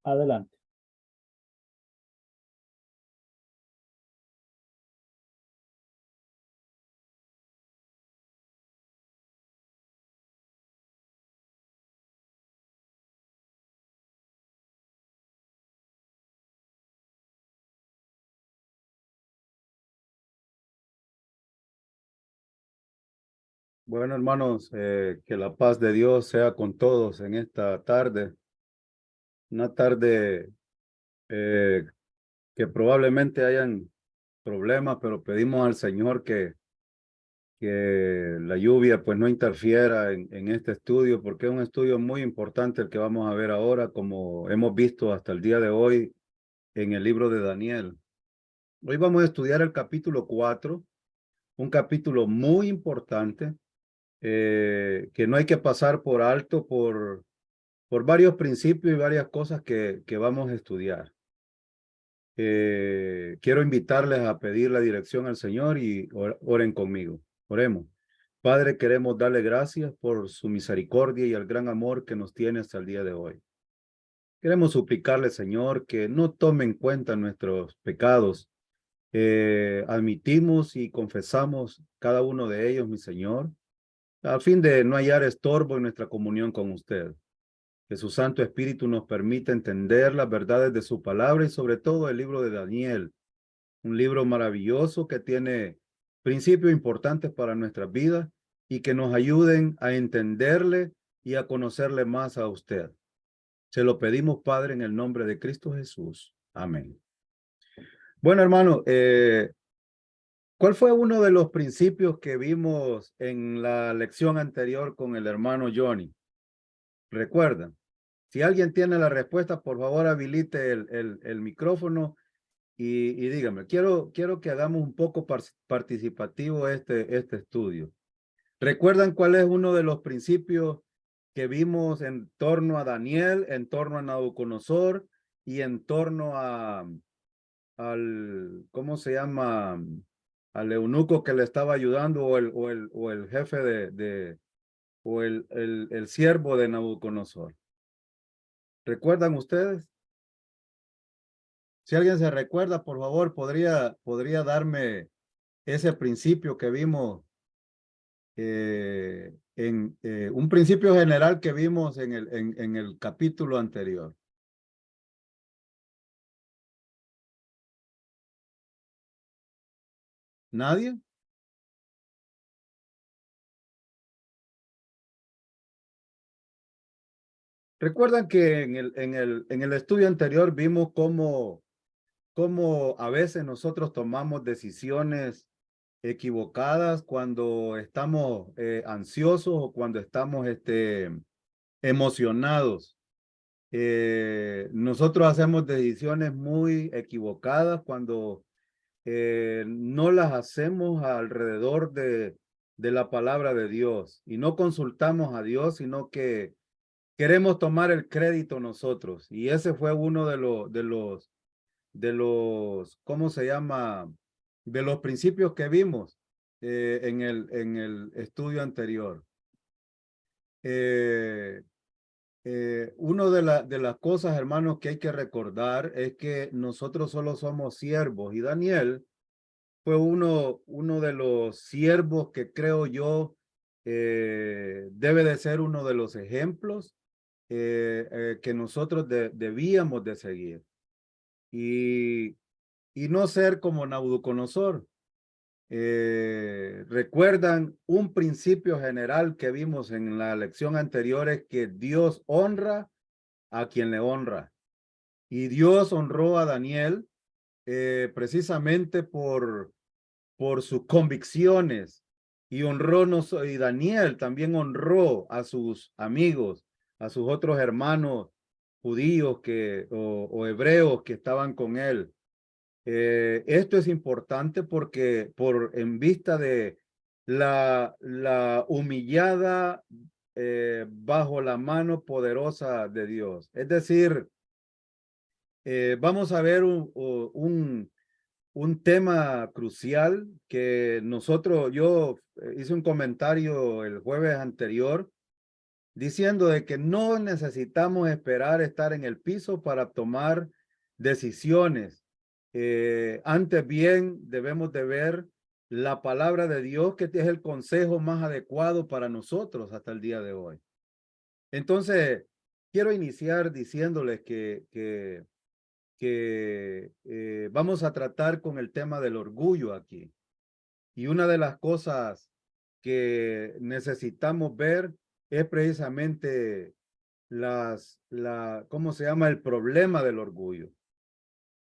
Adelante. Bueno, hermanos, que la paz de Dios sea con todos en esta tarde. Una tarde eh, que probablemente hayan problemas, pero pedimos al Señor que la lluvia pues no interfiera en este estudio, porque es un estudio muy importante el que vamos a ver ahora, como hemos visto hasta el día de hoy en el libro de Daniel. Hoy vamos a estudiar el capítulo 4, un capítulo muy importante que no hay que pasar por alto por varios principios y varias cosas que vamos a estudiar. Quiero invitarles a pedir la dirección al Señor y oren conmigo. Oremos. Padre, queremos darle gracias por su misericordia y el gran amor que nos tiene hasta el día de hoy. Queremos suplicarle, Señor, que no tome en cuenta nuestros pecados. Admitimos y confesamos cada uno de ellos, mi Señor, a fin de no hallar estorbo en nuestra comunión con usted. Que su Santo Espíritu nos permita entender las verdades de su palabra y sobre todo el libro de Daniel, un libro maravilloso que tiene principios importantes para nuestras vidas y que nos ayuden a entenderle y a conocerle más a usted. Se lo pedimos, Padre, en el nombre de Cristo Jesús. Amén. Bueno, hermano, ¿cuál fue uno de los principios que vimos en la lección anterior con el hermano Johnny? ¿Recuerdan? Si alguien tiene la respuesta, por favor habilite el micrófono y dígame. Quiero que hagamos un poco participativo este estudio. ¿Recuerdan cuál es uno de los principios que vimos en torno a Daniel, en torno a Nabucodonosor y en torno al, ¿cómo se llama? Al eunuco que le estaba ayudando o el jefe o el siervo de Nabucodonosor? ¿Recuerdan ustedes? Si alguien se recuerda, por favor, podría darme ese principio que vimos en un principio general que vimos en el capítulo anterior. ¿Nadie? ¿Recuerdan que en el estudio anterior vimos cómo a veces nosotros tomamos decisiones equivocadas cuando estamos ansiosos o cuando estamos emocionados? Nosotros hacemos decisiones muy equivocadas cuando no las hacemos alrededor de la palabra de Dios y no consultamos a Dios, sino que queremos tomar el crédito nosotros. Y ese fue uno ¿cómo se llama? De los principios que vimos en el estudio anterior. Una de las cosas, hermanos, que hay que recordar es que nosotros solo somos siervos y Daniel fue uno de los siervos que creo yo debe de ser uno de los ejemplos que nosotros debíamos de seguir y, y no ser como Nabucodonosor. Recuerdan un principio general que vimos en la lección anterior es que Dios honra a quien le honra. Y Dios honró a Daniel precisamente por sus convicciones y y Daniel también honró a sus amigos, a sus otros hermanos judíos o hebreos que estaban con él. Esto es importante porque en vista de la humillada bajo la mano poderosa de Dios. Es decir, vamos a ver un tema crucial que yo hice un comentario el jueves anterior diciendo de que no necesitamos esperar estar en el piso para tomar decisiones. Antes bien, debemos de ver la palabra de Dios, que es el consejo más adecuado para nosotros hasta el día de hoy. Entonces, quiero iniciar diciéndoles que vamos a tratar con el tema del orgullo aquí. Y una de las cosas que necesitamos ver es precisamente ¿cómo se llama? El problema del orgullo.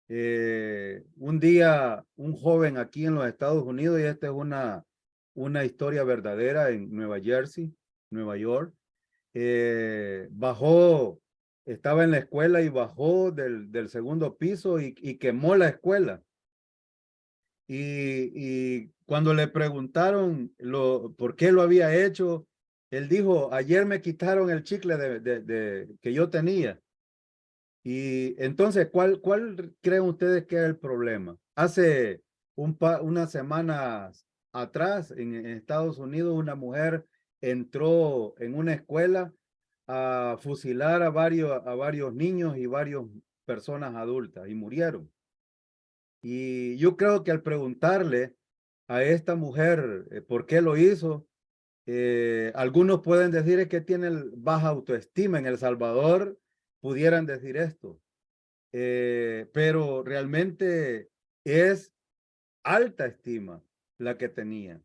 Un día, un joven aquí en los Estados Unidos, y esta es una historia verdadera en Nueva Jersey, Nueva York, estaba en la escuela y bajó del segundo piso y quemó la escuela. Y cuando le preguntaron por qué lo había hecho, él dijo, ayer me quitaron el chicle que yo tenía. Y entonces, ¿cuál creen ustedes que es el problema? Hace unas semanas atrás en Estados Unidos, una mujer entró en una escuela a fusilar a varios niños y varias personas adultas y murieron. Y yo creo que al preguntarle a esta mujer por qué lo hizo, algunos pueden decir es que tiene baja autoestima. En El Salvador pudieran decir esto, pero realmente es alta estima la que tenía.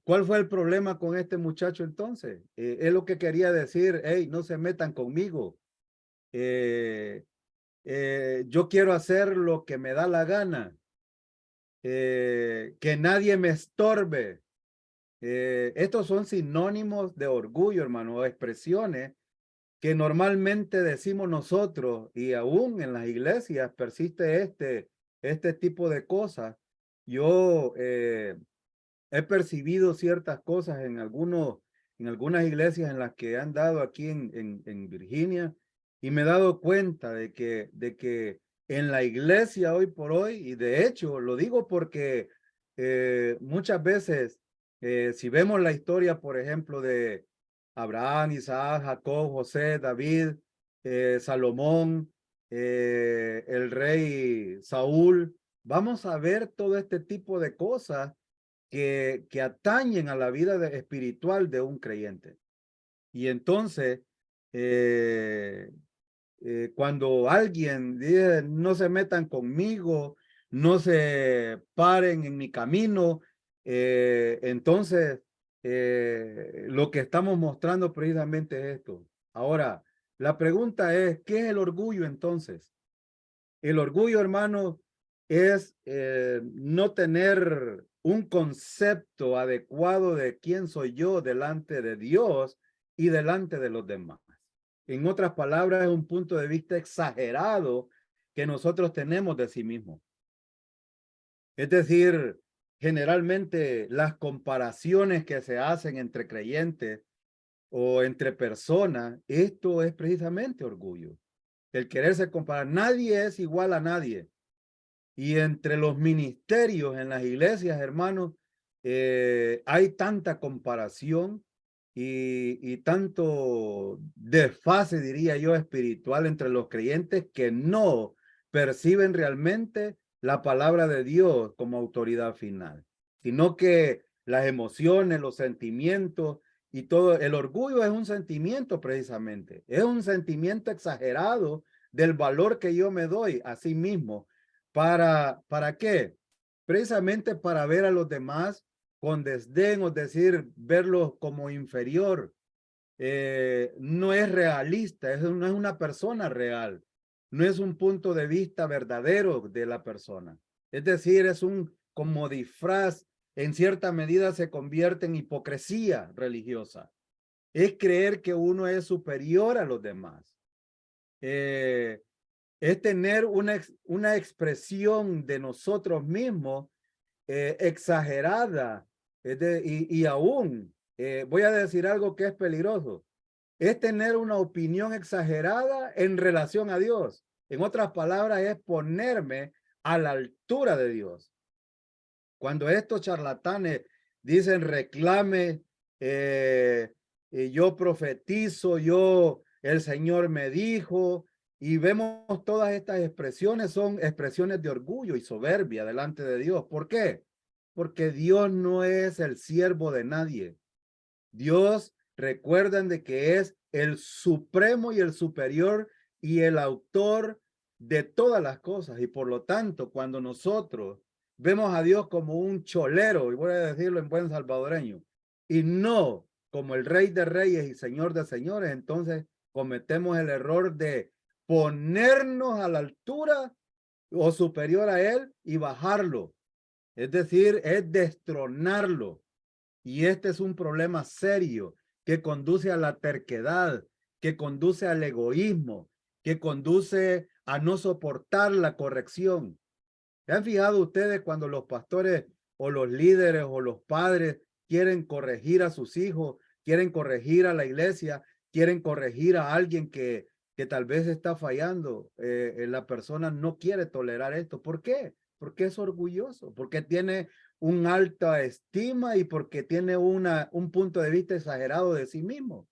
¿Cuál fue el problema con este muchacho entonces? Es lo que quería decir, hey, no se metan conmigo. Yo quiero hacer lo que me da la gana. Que nadie me estorbe. Estos son sinónimos de orgullo, hermano, expresiones que normalmente decimos nosotros, y aún en las iglesias persiste este tipo de cosas. Yo he percibido ciertas cosas en algunas iglesias en las que han dado aquí en Virginia, y me he dado cuenta de que en la iglesia hoy por hoy, y de hecho lo digo porque muchas veces, si vemos la historia, por ejemplo, de Abraham, Isaac, Jacob, José, David, Salomón, el rey Saúl, vamos a ver todo este tipo de cosas que atañen a la vida espiritual de un creyente. Y entonces, cuando alguien dice, no se metan conmigo, no se paren en mi camino, entonces lo que estamos mostrando precisamente es esto. Ahora, la pregunta es, ¿qué es el orgullo entonces? El orgullo, hermano, es no tener un concepto adecuado de quién soy yo delante de Dios y delante de los demás. En otras palabras, es un punto de vista exagerado que nosotros tenemos de sí mismo. Es decir, generalmente las comparaciones que se hacen entre creyentes o entre personas, esto es precisamente orgullo. El quererse comparar. Nadie es igual a nadie. Y entre los ministerios en las iglesias, hermanos, hay tanta comparación y tanto desfase, diría yo, espiritual entre los creyentes que no perciben realmente la palabra de Dios como autoridad final, sino que las emociones, los sentimientos y todo, el orgullo es un sentimiento precisamente, es un sentimiento exagerado del valor que yo me doy a sí mismo. ¿Para qué? Precisamente para ver a los demás con desdén, o decir, verlos como inferior. No es realista, no es una persona real, no es un punto de vista verdadero de la persona. Es decir, es como disfraz, en cierta medida se convierte en hipocresía religiosa. Es creer que uno es superior a los demás. Es tener una expresión de nosotros mismos exagerada, y aún voy a decir algo que es peligroso, es tener una opinión exagerada en relación a Dios. En otras palabras, es ponerme a la altura de Dios. Cuando estos charlatanes dicen reclame, yo profetizo, el Señor me dijo, y vemos todas estas expresiones, son expresiones de orgullo y soberbia delante de Dios. ¿Por qué? Porque Dios no es el siervo de nadie. Dios, recuerden de que es el supremo y el superior y el autor de todas las cosas. Y por lo tanto, cuando nosotros vemos a Dios como un cholero, y voy a decirlo en buen salvadoreño, y no como el Rey de Reyes y Señor de Señores, entonces cometemos el error de ponernos a la altura o superior a Él y bajarlo. Es decir, es destronarlo. Y este es un problema serio que conduce a la terquedad, que conduce al egoísmo, que conduce a no soportar la corrección. ¿Se han fijado ustedes cuando los pastores o los líderes o los padres quieren corregir a sus hijos, quieren corregir a la iglesia, quieren corregir a alguien que tal vez está fallando? La persona no quiere tolerar esto. ¿Por qué? Porque es orgulloso, porque tiene una alta estima y porque tiene un punto de vista exagerado de sí mismo.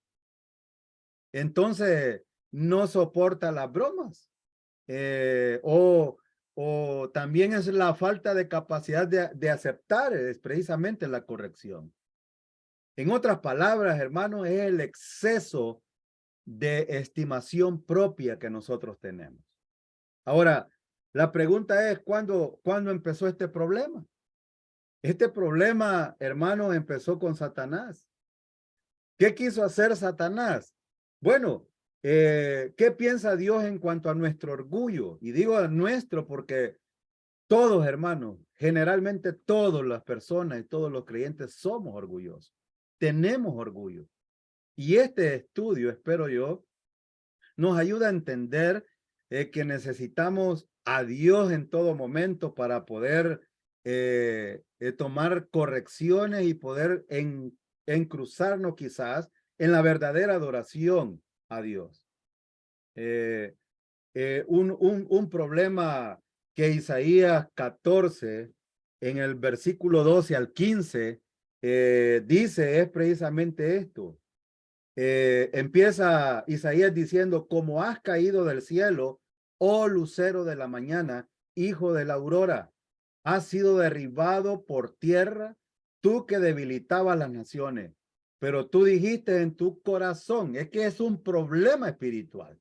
Entonces, no soporta las bromas. O también es la falta de capacidad de aceptar es precisamente la corrección. En otras palabras, hermanos, es el exceso de estimación propia que nosotros tenemos. Ahora, la pregunta es, ¿cuándo empezó este problema? Este problema, hermano, empezó con Satanás. ¿Qué quiso hacer Satanás? Bueno, ¿qué piensa Dios en cuanto a nuestro orgullo? Y digo nuestro porque todos, hermanos, generalmente todas las personas y todos los creyentes somos orgullosos. Tenemos orgullo. Y este estudio, espero yo, nos ayuda a entender que necesitamos a Dios en todo momento para poder tomar correcciones y poder encruzarnos quizás en la verdadera adoración a Dios. Un problema que Isaías 14, en el versículo 12 al 15, dice es precisamente esto. Empieza Isaías diciendo, como has caído del cielo, oh lucero de la mañana, hijo de la aurora, has sido derribado por tierra, tú que debilitabas las naciones. Pero tú dijiste en tu corazón, es que es un problema espiritual,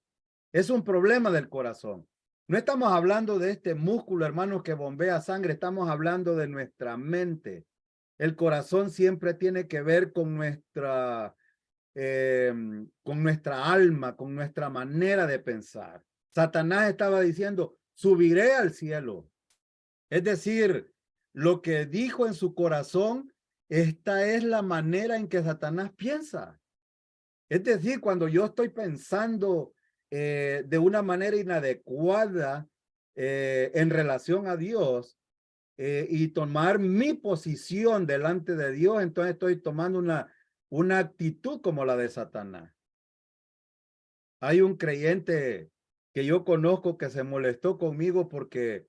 es un problema del corazón. No estamos hablando de este músculo, hermanos, que bombea sangre, estamos hablando de nuestra mente. El corazón siempre tiene que ver con nuestra alma, con nuestra manera de pensar. Satanás estaba diciendo, subiré al cielo. Es decir, lo que dijo en su corazón, esta es la manera en que Satanás piensa. Es decir, cuando yo estoy pensando de una manera inadecuada en relación a Dios y tomar mi posición delante de Dios, entonces estoy tomando una actitud como la de Satanás. Hay un creyente que yo conozco que se molestó conmigo porque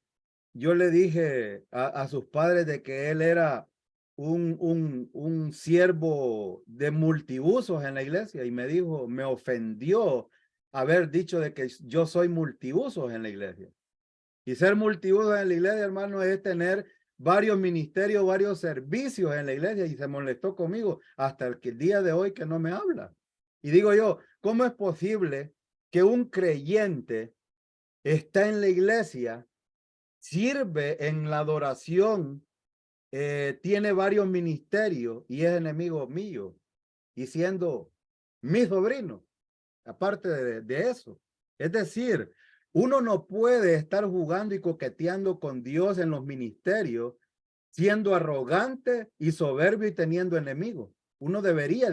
yo le dije a sus padres de que él era un siervo de multiusos en la iglesia y me dijo, me ofendió haber dicho de que yo soy multiusos en la iglesia. Y ser multiusos en la iglesia, hermano, es tener varios ministerios, varios servicios en la iglesia, y se molestó conmigo hasta el día de hoy que no me habla. Y digo yo, ¿cómo es posible que un creyente está en la iglesia, sirve en la adoración, tiene varios ministerios y es enemigo mío, y siendo mi sobrino, aparte de eso? Es decir, uno no puede estar jugando y coqueteando con Dios en los ministerios, siendo arrogante y soberbio y teniendo enemigos. Uno debería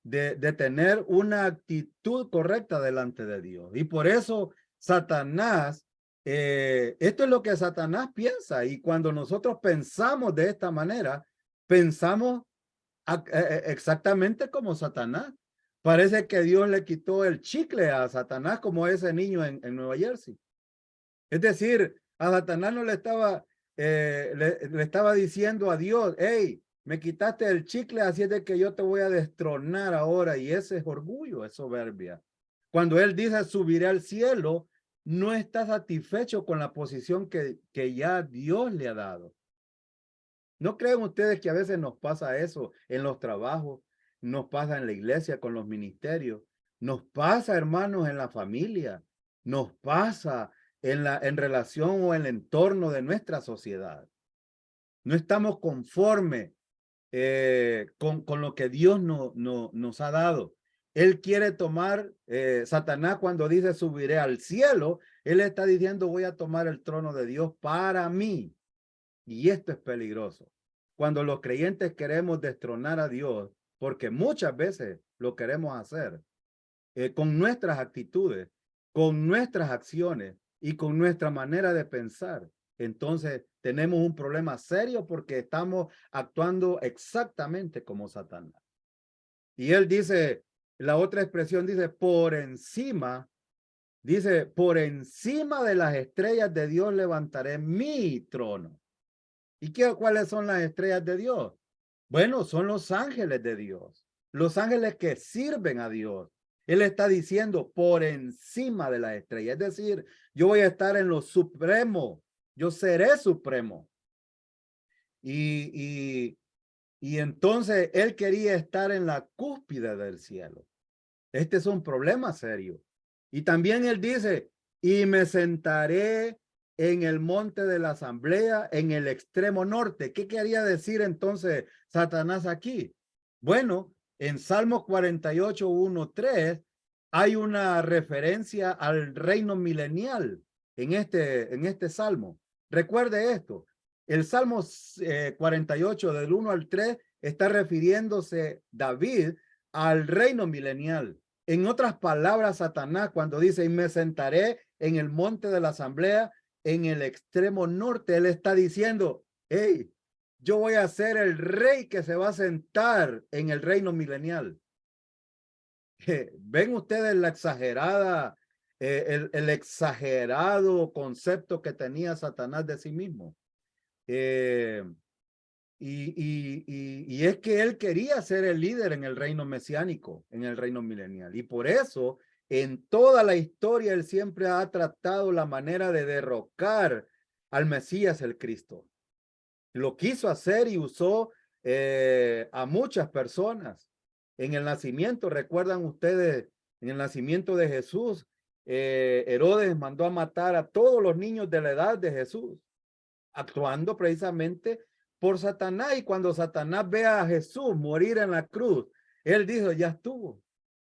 de tener una actitud correcta delante de Dios. Y por eso Satanás, esto es lo que Satanás piensa. Y cuando nosotros pensamos de esta manera, pensamos exactamente como Satanás. Parece que Dios le quitó el chicle a Satanás como ese niño en Nueva Jersey. Es decir, a Satanás no le estaba, le estaba diciendo a Dios, hey, Me quitaste el chicle, así es de que yo te voy a destronar ahora. Y ese es orgullo, es soberbia. Cuando él dice subiré al cielo, no está satisfecho con la posición que ya Dios le ha dado. ¿No creen ustedes que a veces nos pasa eso en los trabajos? Nos pasa en la iglesia con los ministerios. Nos pasa, hermanos, en la familia. Nos pasa en relación o en el entorno de nuestra sociedad. No estamos conformes con lo que Dios nos ha dado. Él quiere tomar, Satanás cuando dice subiré al cielo, él está diciendo voy a tomar el trono de Dios para mí. Y esto es peligroso. Cuando los creyentes queremos destronar a Dios, porque muchas veces lo queremos hacer, con nuestras actitudes, con nuestras acciones y con nuestra manera de pensar, entonces tenemos un problema serio porque estamos actuando exactamente como Satanás. Y él dice, la otra expresión dice, por encima de las estrellas de Dios levantaré mi trono. ¿Y cuáles son las estrellas de Dios? Bueno, son los ángeles de Dios, los ángeles que sirven a Dios. Él está diciendo por encima de las estrellas, es decir, yo voy a estar en lo supremo, yo seré supremo. Y entonces él quería estar en la cúspide del cielo. Este es un problema serio. Y también él dice, y me sentaré en el monte de la asamblea en el extremo norte. ¿Qué quería decir entonces Satanás aquí? Bueno, en Salmos 48, 1, 3 hay una referencia al reino milenial en este salmo. Recuerde esto, el Salmo 48 del 1 al 3 está refiriéndose David al reino milenial. En otras palabras, Satanás cuando dice, y me sentaré en el monte de la asamblea, en el extremo norte, él está diciendo, hey, yo voy a ser el rey que se va a sentar en el reino milenial. ¿Ven ustedes la exagerada, el exagerado concepto que tenía Satanás de sí mismo? Y es que él quería ser el líder en el reino mesiánico, en el reino milenial. Y por eso, en toda la historia, él siempre ha tratado la manera de derrocar al Mesías, el Cristo. Lo quiso hacer y usó a muchas personas. En el nacimiento, recuerdan ustedes, en el nacimiento de Jesús, Herodes mandó a matar a todos los niños de la edad de Jesús, actuando precisamente por Satanás. Y cuando Satanás ve a Jesús morir en la cruz, él dijo, ya estuvo.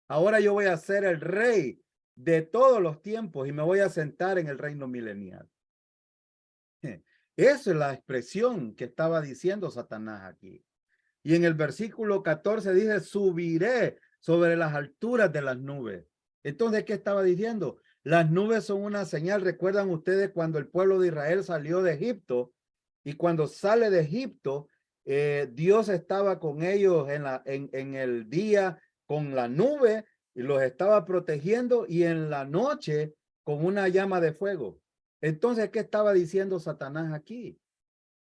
Ahora yo voy a ser el rey de todos los tiempos y me voy a sentar en el reino milenial. Esa es la expresión que estaba diciendo Satanás aquí. Y en el versículo 14 dice, subiré sobre las alturas de las nubes. Entonces, ¿qué estaba diciendo? Las nubes son una señal. ¿Recuerdan ustedes cuando el pueblo de Israel salió de Egipto? Y cuando sale de Egipto, Dios estaba con ellos en el día con la nube y los estaba protegiendo, y en la noche con una llama de fuego. Entonces, ¿qué estaba diciendo Satanás aquí?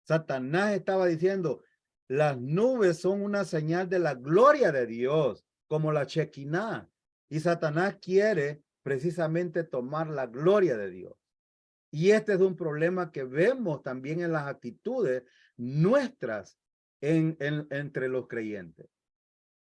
Satanás estaba diciendo, las nubes son una señal de la gloria de Dios, como la Shekinah. Y Satanás quiere precisamente tomar la gloria de Dios. Y este es un problema que vemos también en las actitudes nuestras entre los creyentes.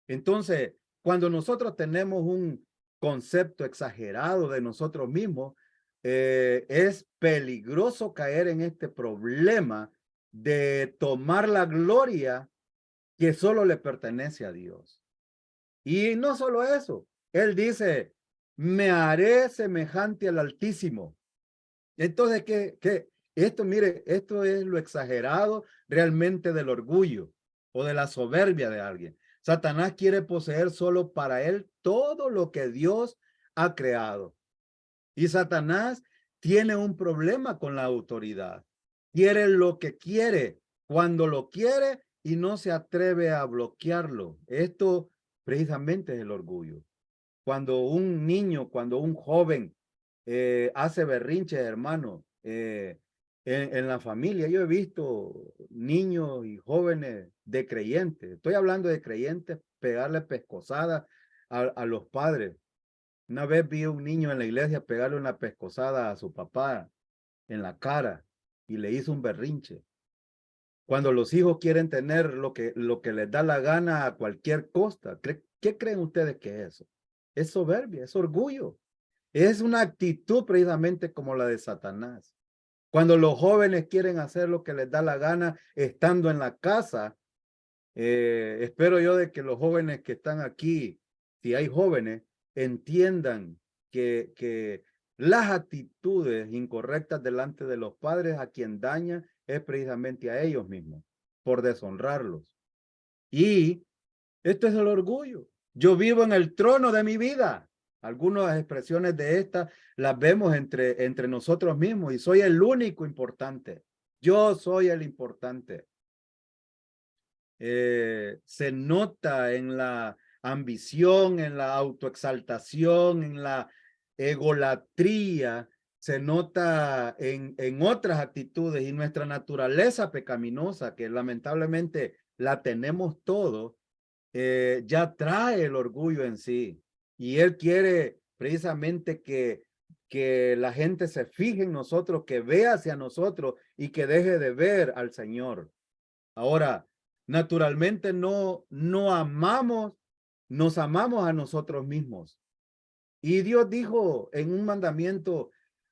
Entonces, cuando nosotros tenemos un concepto exagerado de nosotros mismos, es peligroso caer en este problema de tomar la gloria que solo le pertenece a Dios. Y no solo eso, él dice, me haré semejante al Altísimo. Entonces, esto, mire, esto es lo exagerado realmente del orgullo o de la soberbia de alguien. Satanás quiere poseer solo para él todo lo que Dios ha creado. Y Satanás tiene un problema con la autoridad. Quiere lo que quiere, cuando lo quiere, y no se atreve a bloquearlo. Esto precisamente es el orgullo. Cuando un niño, cuando un joven hace berrinches, hermano, en la familia. Yo he visto niños y jóvenes de creyentes. Estoy hablando de creyentes, pegarle pescosadas a los padres. Una vez vi a un niño en la iglesia pegarle una pescosada a su papá en la cara y le hizo un berrinche. Cuando los hijos quieren tener lo que les da la gana a cualquier costa, ¿qué creen ustedes que es eso? Es soberbia, es orgullo. Es una actitud precisamente como la de Satanás. Cuando los jóvenes quieren hacer lo que les da la gana estando en la casa, espero yo de que los jóvenes que están aquí, si hay jóvenes, entiendan que las actitudes incorrectas delante de los padres a quien daña es precisamente a ellos mismos, por deshonrarlos. Y esto es el orgullo. Yo vivo en el trono de mi vida. Algunas expresiones de estas las vemos entre nosotros mismos y soy el único importante. Yo soy el importante. Se nota en la ambición, en la autoexaltación, en la egolatría, se nota en otras actitudes y nuestra naturaleza pecaminosa, que lamentablemente la tenemos todos, ya trae el orgullo en sí. Y él quiere precisamente que la gente se fije en nosotros, que vea hacia nosotros y que deje de ver al Señor. Ahora, naturalmente no nos amamos a nosotros mismos. Y Dios dijo en un mandamiento,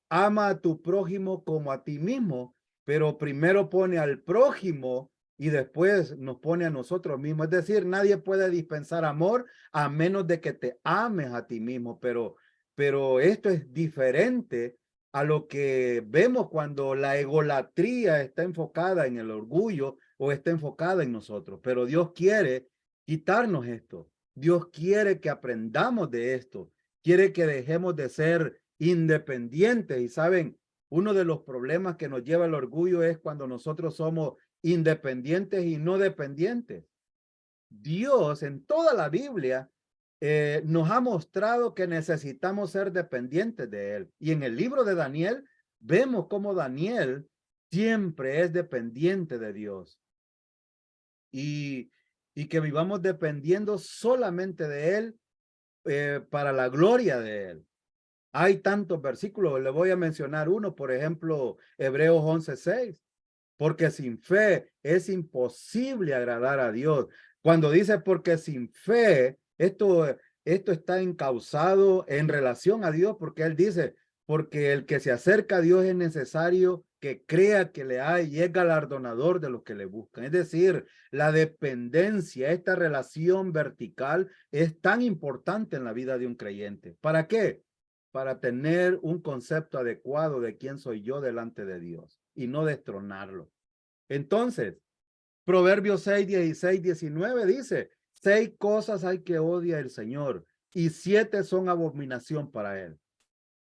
ama a tu prójimo como a ti mismo, pero primero pone al prójimo y después nos pone a nosotros mismos. Es decir, nadie puede dispensar amor a menos de que te ames a ti mismo, pero esto es diferente a lo que vemos cuando la egolatría está enfocada en el orgullo o está enfocada en nosotros. Pero Dios quiere quitarnos esto. Dios quiere que aprendamos de esto. Quiere que dejemos de ser independientes. Y saben, uno de los problemas que nos lleva al orgullo es cuando nosotros somos independientes y no dependientes. Dios en toda la Biblia nos ha mostrado que necesitamos ser dependientes de Él. Y en el libro de Daniel vemos cómo Daniel siempre es dependiente de Dios. Y que vivamos dependiendo solamente de Él para la gloria de Él. Hay tantos versículos, le voy a mencionar uno, por ejemplo, Hebreos 11:6, porque sin fe es imposible agradar a Dios. Cuando dice porque sin fe, esto está encauzado en relación a Dios, porque él dice, porque el que se acerca a Dios es necesario que crea que le hay y es galardonador de los que le buscan. Es decir, la dependencia, esta relación vertical es tan importante en la vida de un creyente. ¿Para qué? Para tener un concepto adecuado de quién soy yo delante de Dios y no destronarlo. Entonces, Proverbios 6, 16, 19 dice, 6 cosas hay que odia el Señor y 7 son abominación para él.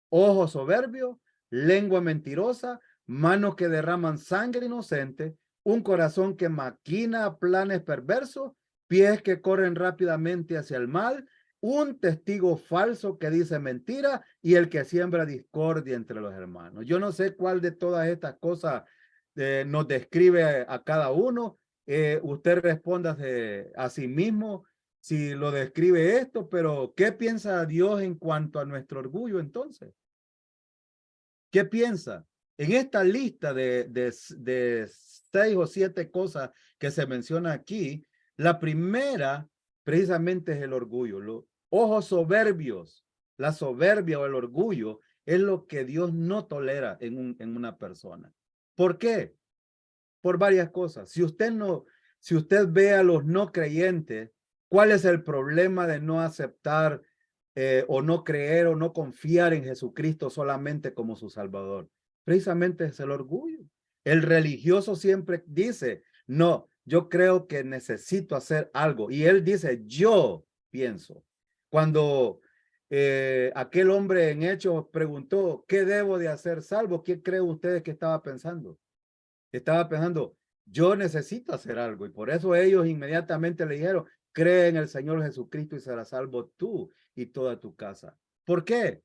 Ojo soberbio, lengua mentirosa, manos que derraman sangre inocente, un corazón que maquina planes perversos, pies que corren rápidamente hacia el mal, un testigo falso que dice mentira y el que siembra discordia entre los hermanos. Yo no sé cuál de todas estas cosas nos describe a cada uno. Usted responda a sí mismo si lo describe esto, pero ¿qué piensa Dios en cuanto a nuestro orgullo entonces? ¿Qué piensa? En esta lista de 6 o 7 cosas que se menciona aquí, la primera precisamente es el orgullo. Los ojos soberbios, la soberbia o el orgullo es lo que Dios no tolera en una persona. ¿Por qué? Por varias cosas. Si usted ve a los no creyentes, ¿cuál es el problema de no aceptar o no creer o no confiar en Jesucristo solamente como su Salvador? Precisamente es el orgullo. El religioso siempre dice, no, yo creo que necesito hacer algo. Y él dice, yo pienso. Cuando aquel hombre en Hechos preguntó, ¿qué debo de hacer salvo? ¿Qué creen ustedes que estaba pensando? Estaba pensando, yo necesito hacer algo. Y por eso ellos inmediatamente le dijeron, cree en el Señor Jesucristo y serás salvo tú y toda tu casa. ¿Por qué?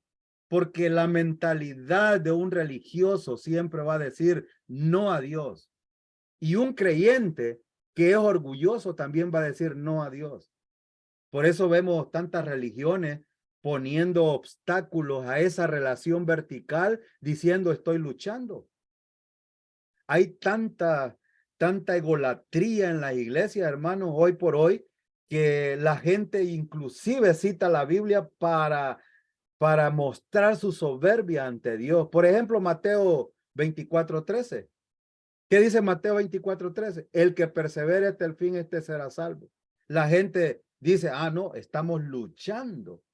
porque la mentalidad de un religioso siempre va a decir no a Dios. Y un creyente que es orgulloso también va a decir no a Dios. Por eso vemos tantas religiones poniendo obstáculos a esa relación vertical, diciendo estoy luchando. Hay tanta egolatría en la iglesia, hermanos, hoy por hoy, que la gente inclusive cita la Biblia para mostrar su soberbia ante Dios. Por ejemplo, Mateo 24:13. ¿Qué dice Mateo 24:13? El que persevere hasta el fin, este será salvo. La gente dice, no, estamos luchando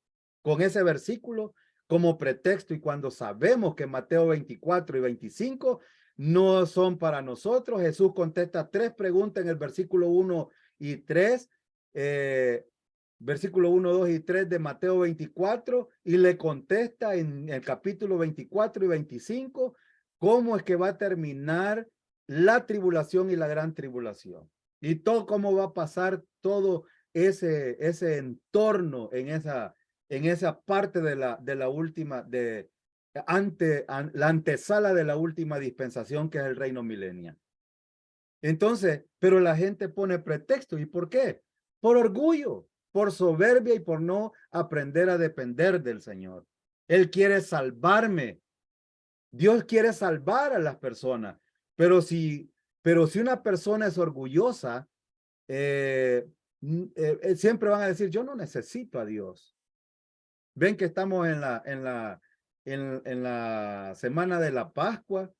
con ese versículo como pretexto, y cuando sabemos que Mateo 24 y 25 no son para nosotros, Jesús contesta 3 preguntas en el versículo 1 y 3, versículo 1, 2 y 3 de Mateo 24, y le contesta en el capítulo 24 y 25 cómo es que va a terminar la tribulación y la gran tribulación, y todo cómo va a pasar todo ese entorno en esa parte de la última, la antesala de la última dispensación, que es el reino milenial. Entonces, pero la gente pone pretexto. ¿Y por qué? Por orgullo, por soberbia y por no aprender a depender del Señor. Él quiere salvarme. Dios quiere salvar a las personas. Pero si una persona es orgullosa, siempre van a decir, yo no necesito a Dios. Ven que estamos en la semana de la Pascua.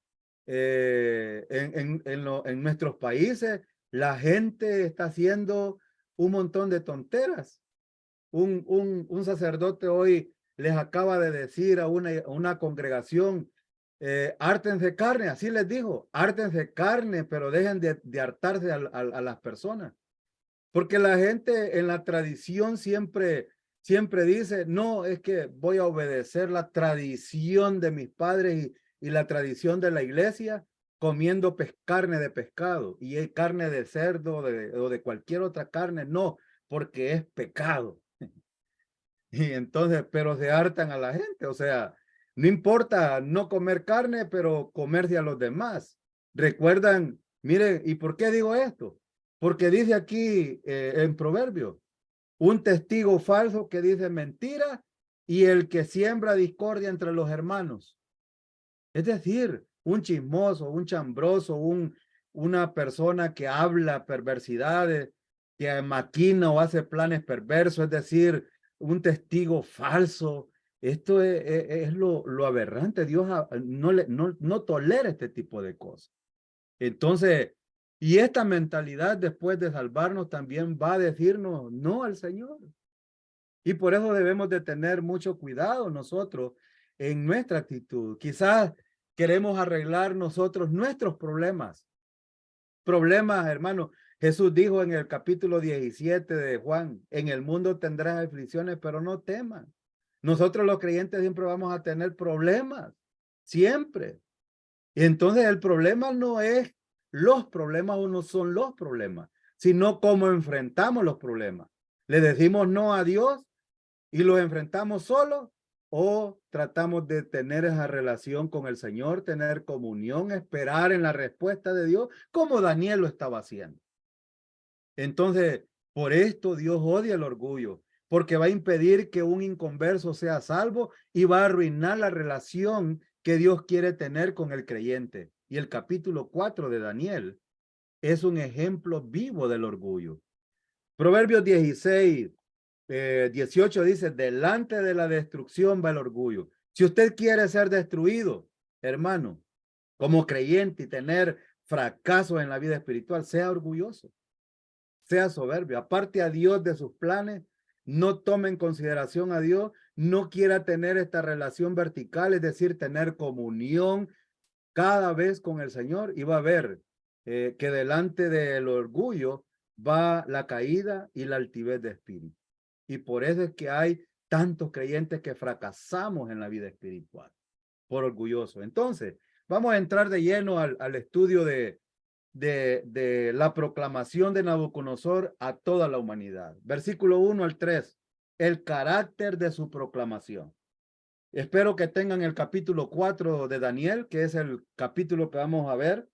En nuestros países, la gente está haciendo un montón de tonteras. Un sacerdote hoy les acaba de decir a una congregación, hártense carne, así les dijo, hártense carne, pero dejen de hartarse a las personas. Porque la gente en la tradición siempre dice, no, es que voy a obedecer la tradición de mis padres y la tradición de la iglesia, comiendo carne de pescado y carne de cerdo o de cualquier otra carne. No, porque es pecado. Y entonces, pero se hartan a la gente. O sea, no importa no comer carne, pero comerse a los demás. Recuerdan, miren, ¿y por qué digo esto? Porque dice aquí en Proverbio, un testigo falso que dice mentira y el que siembra discordia entre los hermanos. Es decir, un chismoso, un chambroso, una persona que habla perversidades, que maquina o hace planes perversos, es decir, un testigo falso. Esto es lo aberrante. Dios no tolera este tipo de cosas. Entonces, y esta mentalidad después de salvarnos también va a decirnos no al Señor. Y por eso debemos de tener mucho cuidado nosotros en nuestra actitud. Quizás queremos arreglar nosotros nuestros problemas. Problemas, hermano. Jesús dijo en el capítulo 17 de Juan, en el mundo tendrás aflicciones, pero no teman. Nosotros los creyentes siempre vamos a tener problemas, siempre. Y entonces el problema no es los problemas o no son los problemas, sino cómo enfrentamos los problemas. Le decimos no a Dios y los enfrentamos solos, o tratamos de tener esa relación con el Señor, tener comunión, esperar en la respuesta de Dios, como Daniel lo estaba haciendo. Entonces, por esto Dios odia el orgullo, porque va a impedir que un inconverso sea salvo y va a arruinar la relación que Dios quiere tener con el creyente. Y el capítulo 4 de Daniel es un ejemplo vivo del orgullo. Proverbios 16, 18 dice, delante de la destrucción va el orgullo. Si usted quiere ser destruido, hermano, como creyente y tener fracaso en la vida espiritual, sea orgulloso, sea soberbio, aparte a Dios de sus planes, no tome en consideración a Dios, no quiera tener esta relación vertical, es decir, tener comunión cada vez con el Señor, y va a ver que delante del orgullo va la caída y la altivez de espíritu. Y por eso es que hay tantos creyentes que fracasamos en la vida espiritual, por orgulloso. Entonces, vamos a entrar de lleno al estudio de la proclamación de Nabucodonosor a toda la humanidad. Versículo 1 al 3, el carácter de su proclamación. Espero que tengan el capítulo 4 de Daniel, que es el capítulo que vamos a ver.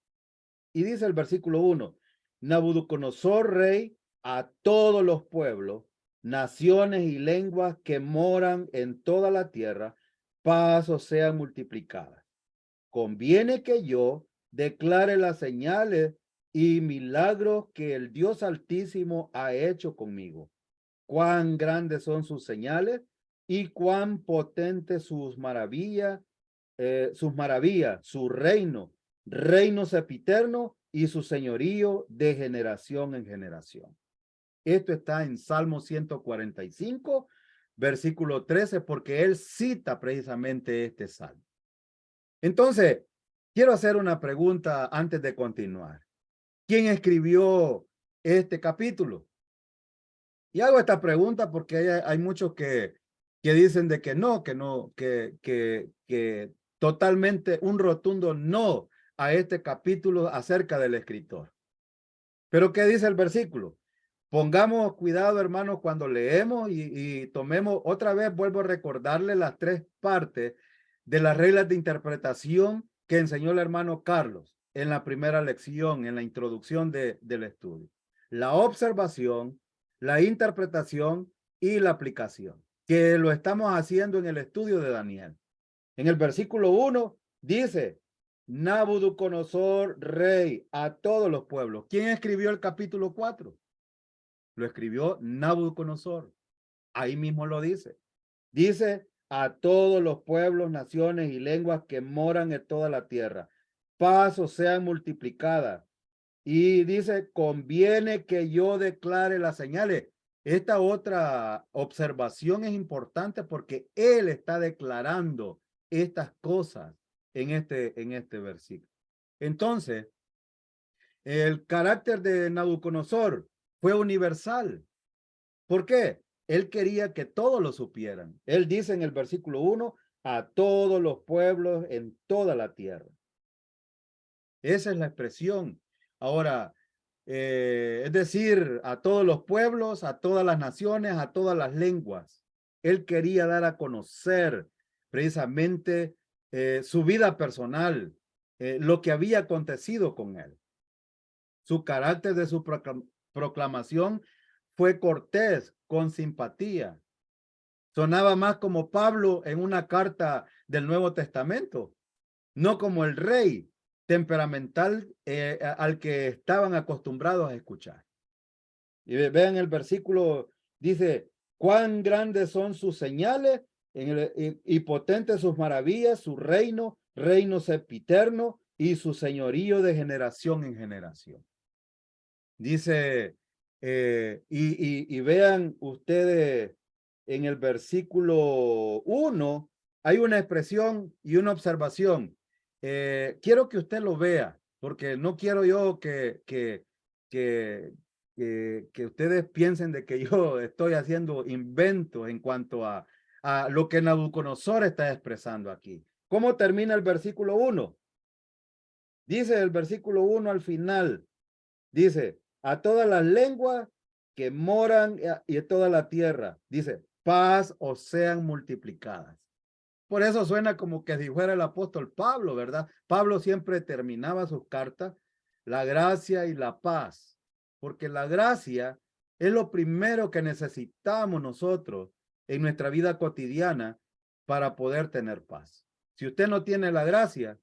Y dice el versículo 1, Nabucodonosor, rey, a todos los pueblos, naciones y lenguas que moran en toda la tierra, paz os sean multiplicadas. Conviene que yo declare las señales y milagros que el Dios Altísimo ha hecho conmigo. Cuán grandes son sus señales y cuán potentes sus maravillas, su reino sempiterno y su señorío de generación en generación. Esto está en Salmo 145, versículo 13, porque él cita precisamente este salmo. Entonces, quiero hacer una pregunta antes de continuar. ¿Quién escribió este capítulo? Y hago esta pregunta porque hay muchos que dicen de que no, que totalmente un rotundo no a este capítulo acerca del escritor. Pero ¿qué dice el versículo? Pongamos cuidado, hermanos, cuando leemos y tomemos, otra vez vuelvo a recordarle las tres partes de las reglas de interpretación que enseñó el hermano Carlos en la primera lección, en la introducción del estudio. La observación, la interpretación y la aplicación, que lo estamos haciendo en el estudio de Daniel. En el versículo 1 dice, Nabucodonosor, rey a todos los pueblos. ¿Quién escribió el capítulo 4? Lo escribió Nabucodonosor. Ahí mismo lo dice. Dice a todos los pueblos, naciones y lenguas que moran en toda la tierra. Paz os sean multiplicadas. Y dice, conviene que yo declare las señales. Esta otra observación es importante porque él está declarando estas cosas en este versículo. Entonces, el carácter de Nabucodonosor fue universal. ¿Por qué? Él quería que todos lo supieran. Él dice en el versículo 1, a todos los pueblos en toda la tierra. Esa es la expresión. Ahora, es decir, a todos los pueblos, a todas las naciones, a todas las lenguas. Él quería dar a conocer precisamente su vida personal, lo que había acontecido con él. Su carácter de su proclamación fue cortés, con simpatía. Sonaba más como Pablo en una carta del Nuevo Testamento, no como el rey temperamental al que estaban acostumbrados a escuchar. Y vean el versículo, dice, cuán grandes son sus señales y potentes sus maravillas, su reino sempiterno y su señorío de generación en generación. Dice, y vean ustedes en el versículo 1, hay una expresión y una observación. Quiero que usted lo vea, porque no quiero yo que ustedes piensen de que yo estoy haciendo inventos en cuanto a lo que Nabucodonosor está expresando aquí. ¿Cómo termina el versículo 1? Dice el versículo 1 al final, dice, a todas las lenguas que moran y a toda la tierra, dice, paz os sean multiplicadas. Por eso suena como que si fuera el apóstol Pablo, ¿verdad? Pablo siempre terminaba sus cartas, la gracia y la paz, porque la gracia es lo primero que necesitamos nosotros en nuestra vida cotidiana para poder tener paz. Si usted no tiene la gracia,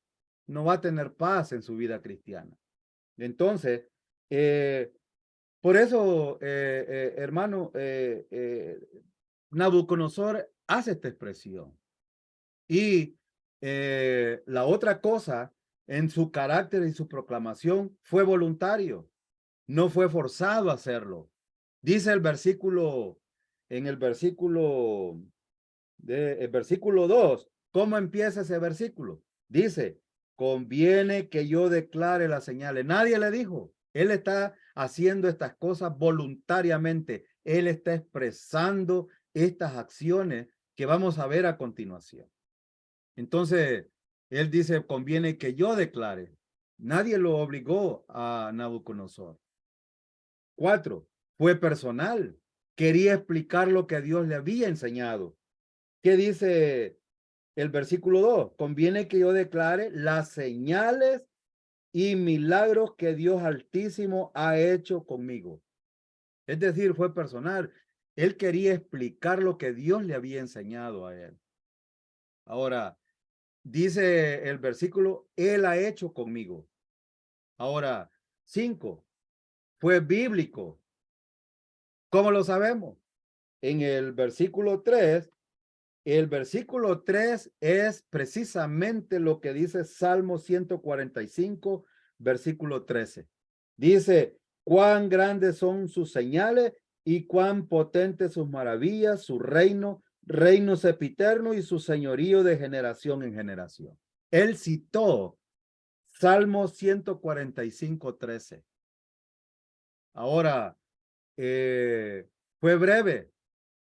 no va a tener paz en su vida cristiana. Entonces, por eso, hermano, Nabucodonosor hace esta expresión. Y la otra cosa, en su carácter y su proclamación, fue voluntario, no fue forzado a hacerlo. Dice el versículo, en el versículo, el versículo 2, ¿cómo empieza ese versículo? Dice, conviene que yo declare las señales. Nadie le dijo, él está haciendo estas cosas voluntariamente. Él está expresando estas acciones que vamos a ver a continuación. Entonces, él dice, conviene que yo declare. Nadie lo obligó a Nabucodonosor. 4, fue personal. Quería explicar lo que Dios le había enseñado. ¿Qué dice el versículo 2, conviene que yo declare las señales y milagros que Dios Altísimo ha hecho conmigo. Es decir, fue personal. Él quería explicar lo que Dios le había enseñado a él. Ahora, dice el versículo, Él ha hecho conmigo. Ahora, 5, fue bíblico. ¿Cómo lo sabemos? En el versículo 3, el versículo 3 es precisamente lo que dice Salmo 145, versículo 13. Dice, cuán grandes son sus señales y cuán potentes sus maravillas, su reino, reino sempiterno y su señorío de generación en generación. Él citó Salmo 145, 13. Ahora, fue breve,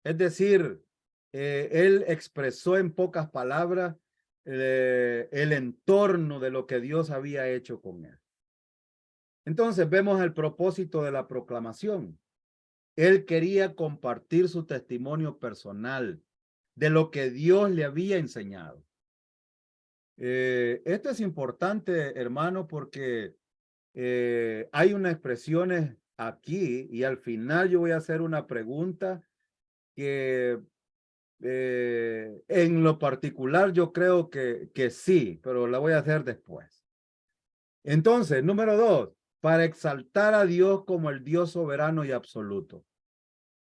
es decir, él expresó en pocas palabras el entorno de lo que Dios había hecho con él. Entonces vemos el propósito de la proclamación. Él quería compartir su testimonio personal de lo que Dios le había enseñado. Esto es importante, hermano, porque hay unas expresiones aquí y al final yo voy a hacer una pregunta que en lo particular yo creo que sí, pero la voy a hacer después. Entonces, número 2, para exaltar a Dios como el Dios soberano y absoluto.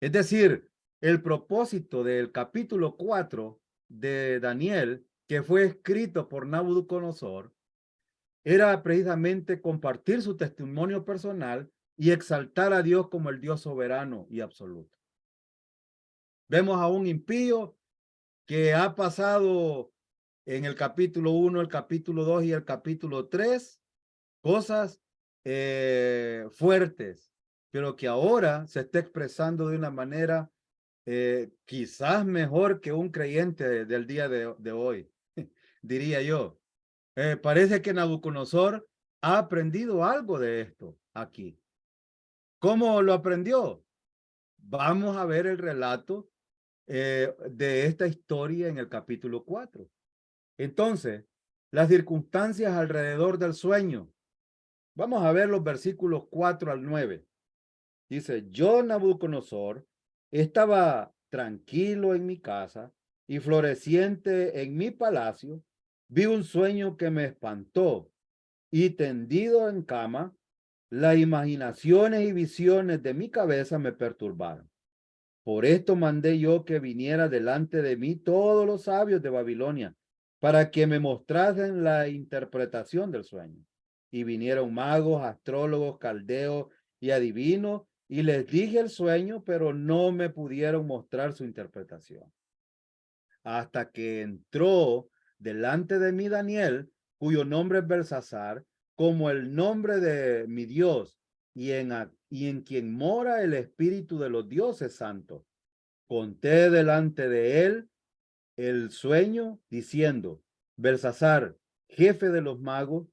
Es decir, el propósito del capítulo 4 de Daniel, que fue escrito por Nabucodonosor, era precisamente compartir su testimonio personal y exaltar a Dios como el Dios soberano y absoluto. Vemos a un impío que ha pasado en el capítulo 1, el capítulo 2 y el capítulo 3 cosas fuertes, pero que ahora se está expresando de una manera quizás mejor que un creyente del día de hoy, diría yo. Parece que Nabucodonosor ha aprendido algo de esto aquí. ¿Cómo lo aprendió? Vamos a ver el relato de esta historia en el capítulo 4. Entonces, las circunstancias alrededor del sueño. Vamos a ver los versículos 4 al 9. Dice, yo, Nabucodonosor, estaba tranquilo en mi casa y floreciente en mi palacio. Vi un sueño que me espantó y tendido en cama, las imaginaciones y visiones de mi cabeza me perturbaron. Por esto mandé yo que viniera delante de mí todos los sabios de Babilonia, para que me mostrasen la interpretación del sueño. Y vinieron magos, astrólogos, caldeos y adivinos, y les dije el sueño, pero no me pudieron mostrar su interpretación. Hasta que entró delante de mí Daniel, cuyo nombre es Belsasar, como el nombre de mi Dios, y en quien mora el espíritu de los dioses santos. Conté delante de él el sueño, diciendo, Belsasar, jefe de los magos,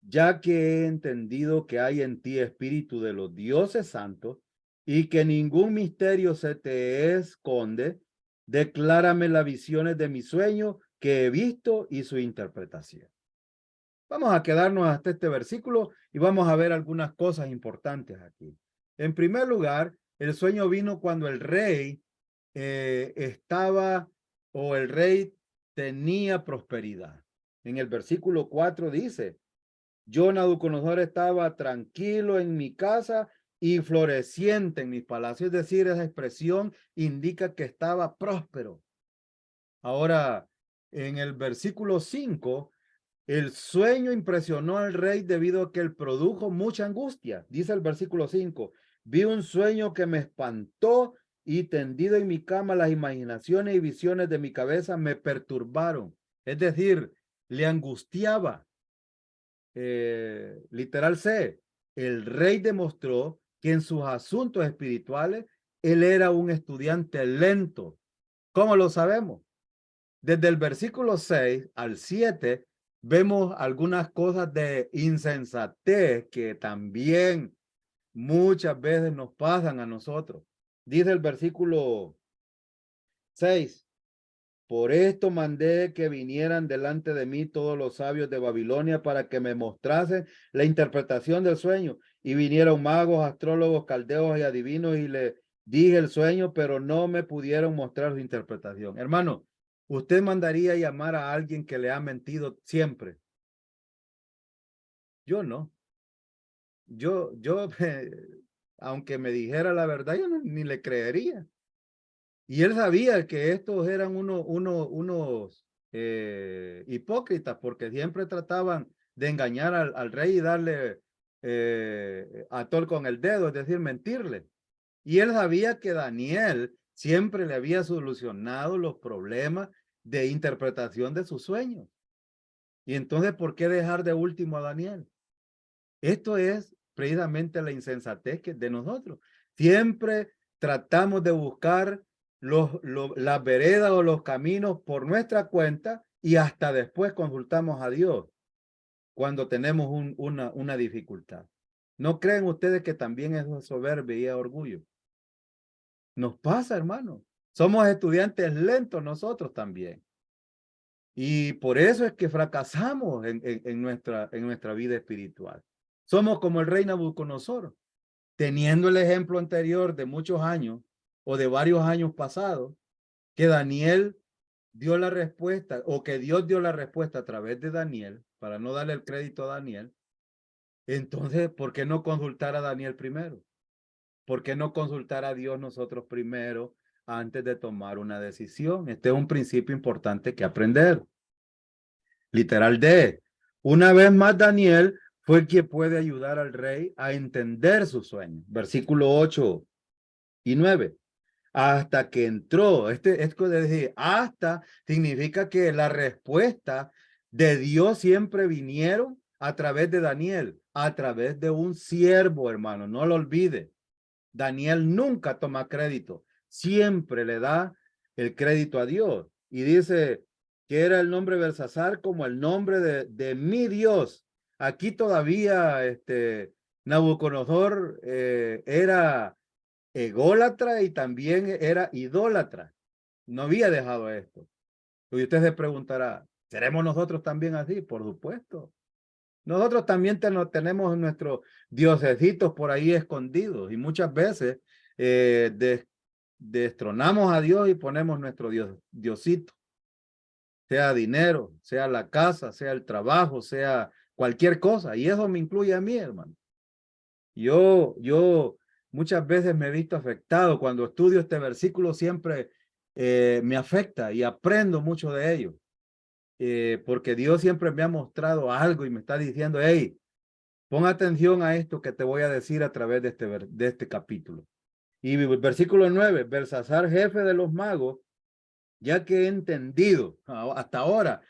ya que he entendido que hay en ti espíritu de los dioses santos y que ningún misterio se te esconde, declárame las visiones de mi sueño que he visto y su interpretación. Vamos a quedarnos hasta este versículo y vamos a ver algunas cosas importantes aquí. En primer lugar, el sueño vino cuando el rey el rey tenía prosperidad. En el versículo 4 dice, yo, Nabucodonosor, estaba tranquilo en mi casa y floreciente en mis palacios. Es decir, esa expresión indica que estaba próspero. Ahora, en el versículo 5, el sueño impresionó al rey debido a que él produjo mucha angustia. Dice el versículo 5, vi un sueño que me espantó y tendido en mi cama las imaginaciones y visiones de mi cabeza me perturbaron. Es decir, le angustiaba. Literal C, el rey demostró que en sus asuntos espirituales él era un estudiante lento. ¿Cómo lo sabemos? Desde el versículo 6 al 7 vemos algunas cosas de insensatez que también muchas veces nos pasan a nosotros. Dice el versículo 6, Por esto mandé que vinieran delante de mí todos los sabios de Babilonia para que me mostrasen la interpretación del sueño. Y vinieron magos, astrólogos, caldeos y adivinos y le dije el sueño, pero no me pudieron mostrar su interpretación. Hermano, ¿usted mandaría llamar a alguien que le ha mentido siempre? Yo no. Yo, aunque me dijera la verdad, yo ni le creería. Y él sabía que estos eran unos hipócritas, porque siempre trataban de engañar al rey y darle a tol con el dedo, es decir, mentirle. Y él sabía que Daniel siempre le había solucionado los problemas de interpretación de sus sueños. Y entonces, ¿por qué dejar de último a Daniel? Esto es precisamente la insensatez de nosotros. Siempre tratamos de buscar las veredas o los caminos por nuestra cuenta y hasta después consultamos a Dios cuando tenemos una dificultad. ¿No creen ustedes que también es soberbia y orgullo? Nos pasa, hermano. Somos estudiantes lentos nosotros también. Y por eso es que fracasamos en nuestra vida espiritual. Somos como el rey Nabucodonosor, teniendo el ejemplo anterior de muchos años o de varios años pasados, que Daniel dio la respuesta o que Dios dio la respuesta a través de Daniel, para no darle el crédito a Daniel. Entonces, ¿por qué no consultar a Daniel primero? ¿Por qué no consultar a Dios nosotros primero antes de tomar una decisión? Este es un principio importante que aprender. Literal D. Una vez más, Daniel fue quien puede ayudar al rey a entender su sueño. Versículo 8 y 9. Hasta que entró. Esto de decir, hasta significa que la respuesta de Dios siempre vinieron a través de Daniel, a través de un siervo, hermano. No lo olvide. Daniel nunca toma crédito. Siempre le da el crédito a Dios. Y dice que era el nombre Belsasar como el nombre de mi Dios. Aquí todavía Nabucodonosor era ególatra y también era idólatra. No había dejado esto. Y usted se preguntará, ¿seremos nosotros también así? Por supuesto. Nosotros también tenemos nuestros diosecitos por ahí escondidos y muchas veces destronamos a Dios y ponemos nuestro diosito, sea dinero, sea la casa, sea el trabajo, sea cualquier cosa. Y eso me incluye a mí, hermano. Yo muchas veces me he visto afectado cuando estudio este versículo, siempre me afecta y aprendo mucho de ello. Porque Dios siempre me ha mostrado algo y me está diciendo, hey, pon atención a esto que te voy a decir a través de este capítulo. Y versículo 9, Belsasar, jefe de los magos, ya que he entendido hasta ahora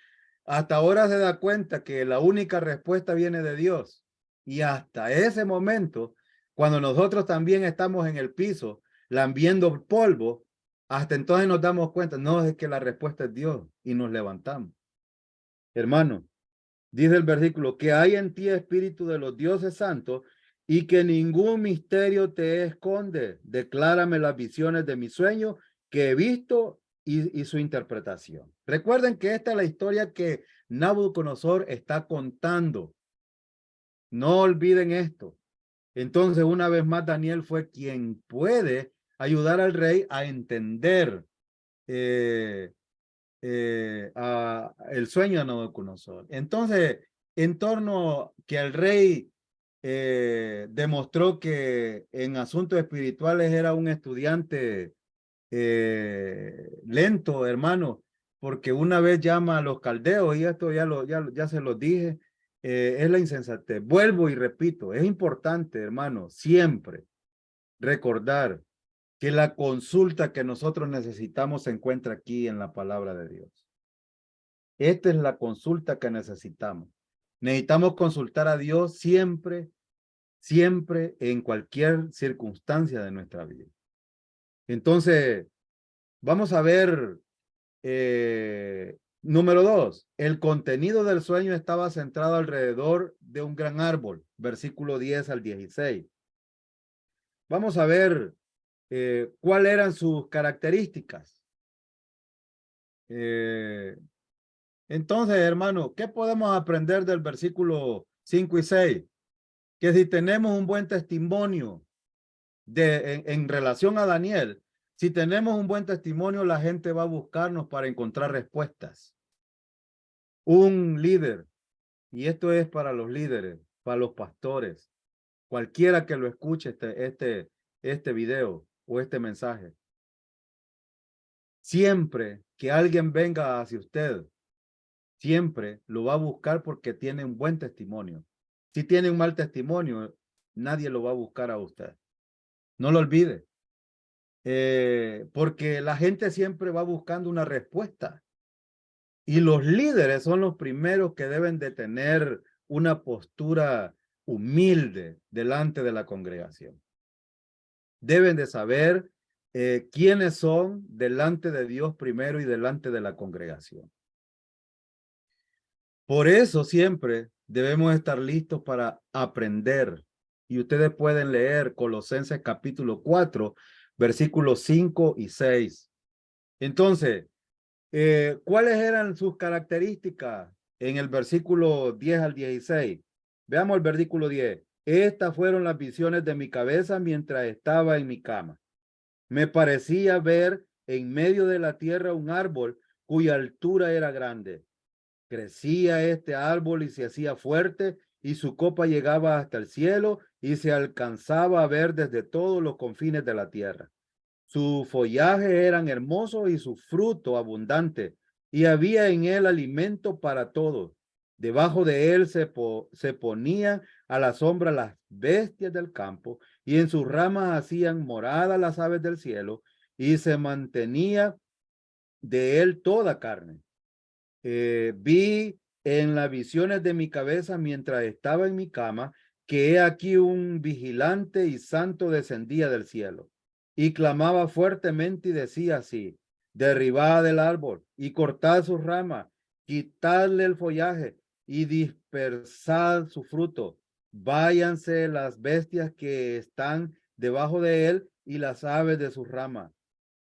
se da cuenta que la única respuesta viene de Dios. Y hasta ese momento, cuando nosotros también estamos en el piso, lambiendo polvo, hasta entonces nos damos cuenta, no, es que la respuesta es Dios y nos levantamos. Hermano, dice el versículo, que hay en ti espíritu de los dioses santos y que ningún misterio te esconde. Declárame las visiones de mi sueño que he visto y su interpretación. Recuerden que esta es la historia que Nabucodonosor está contando. No olviden esto. Entonces, una vez más, Daniel fue quien puede ayudar al rey a entender el sueño de Nabucodonosor. Entonces, en torno que el rey demostró que en asuntos espirituales era un estudiante lento, hermano, porque una vez llama a los caldeos, y esto ya se los dije, es la insensatez. Vuelvo y repito, es importante, hermano, siempre recordar que la consulta que nosotros necesitamos se encuentra aquí en la palabra de Dios. Esta es la consulta que necesitamos. Necesitamos consultar a Dios siempre, siempre, en cualquier circunstancia de nuestra vida. Entonces, vamos a ver, número 2, el contenido del sueño estaba centrado alrededor de un gran árbol, versículo 10 al 16. Vamos a ver cuáles eran sus características. Eh, entonces, hermano, ¿qué podemos aprender del versículo 5 y 6? Que si tenemos un buen testimonio en relación a Daniel, si tenemos un buen testimonio, la gente va a buscarnos para encontrar respuestas. Un líder, y esto es para los líderes, para los pastores, cualquiera que lo escuche este video o este mensaje. Siempre que alguien venga hacia usted, siempre lo va a buscar porque tiene un buen testimonio. Si tiene un mal testimonio, nadie lo va a buscar a usted. No lo olvide. Porque la gente siempre va buscando una respuesta. Y los líderes son los primeros que deben de tener una postura humilde delante de la congregación. Deben de saber quiénes son delante de Dios primero y delante de la congregación. Por eso siempre debemos estar listos para aprender. Y ustedes pueden leer Colosenses capítulo 4, versículos 5 y 6. Entonces, ¿cuáles eran sus características en el versículo 10 al 16? Veamos el versículo 10. Estas fueron las visiones de mi cabeza mientras estaba en mi cama. Me parecía ver en medio de la tierra un árbol cuya altura era grande. Crecía este árbol y se hacía fuerte, y su copa llegaba hasta el cielo y se alcanzaba a ver desde todos los confines de la tierra. Su follaje eran hermosos y su fruto abundante, y había en él alimento para todos. Debajo de él se ponían a la sombra las bestias del campo, y en sus ramas hacían morada las aves del cielo, y se mantenía de él toda carne. Vi en las visiones de mi cabeza mientras estaba en mi cama, que he aquí un vigilante y santo descendía del cielo y clamaba fuertemente y decía así: derribad el árbol y cortad sus ramas, quitadle el follaje y dispersad su fruto. Váyanse las bestias que están debajo de él y las aves de sus ramas,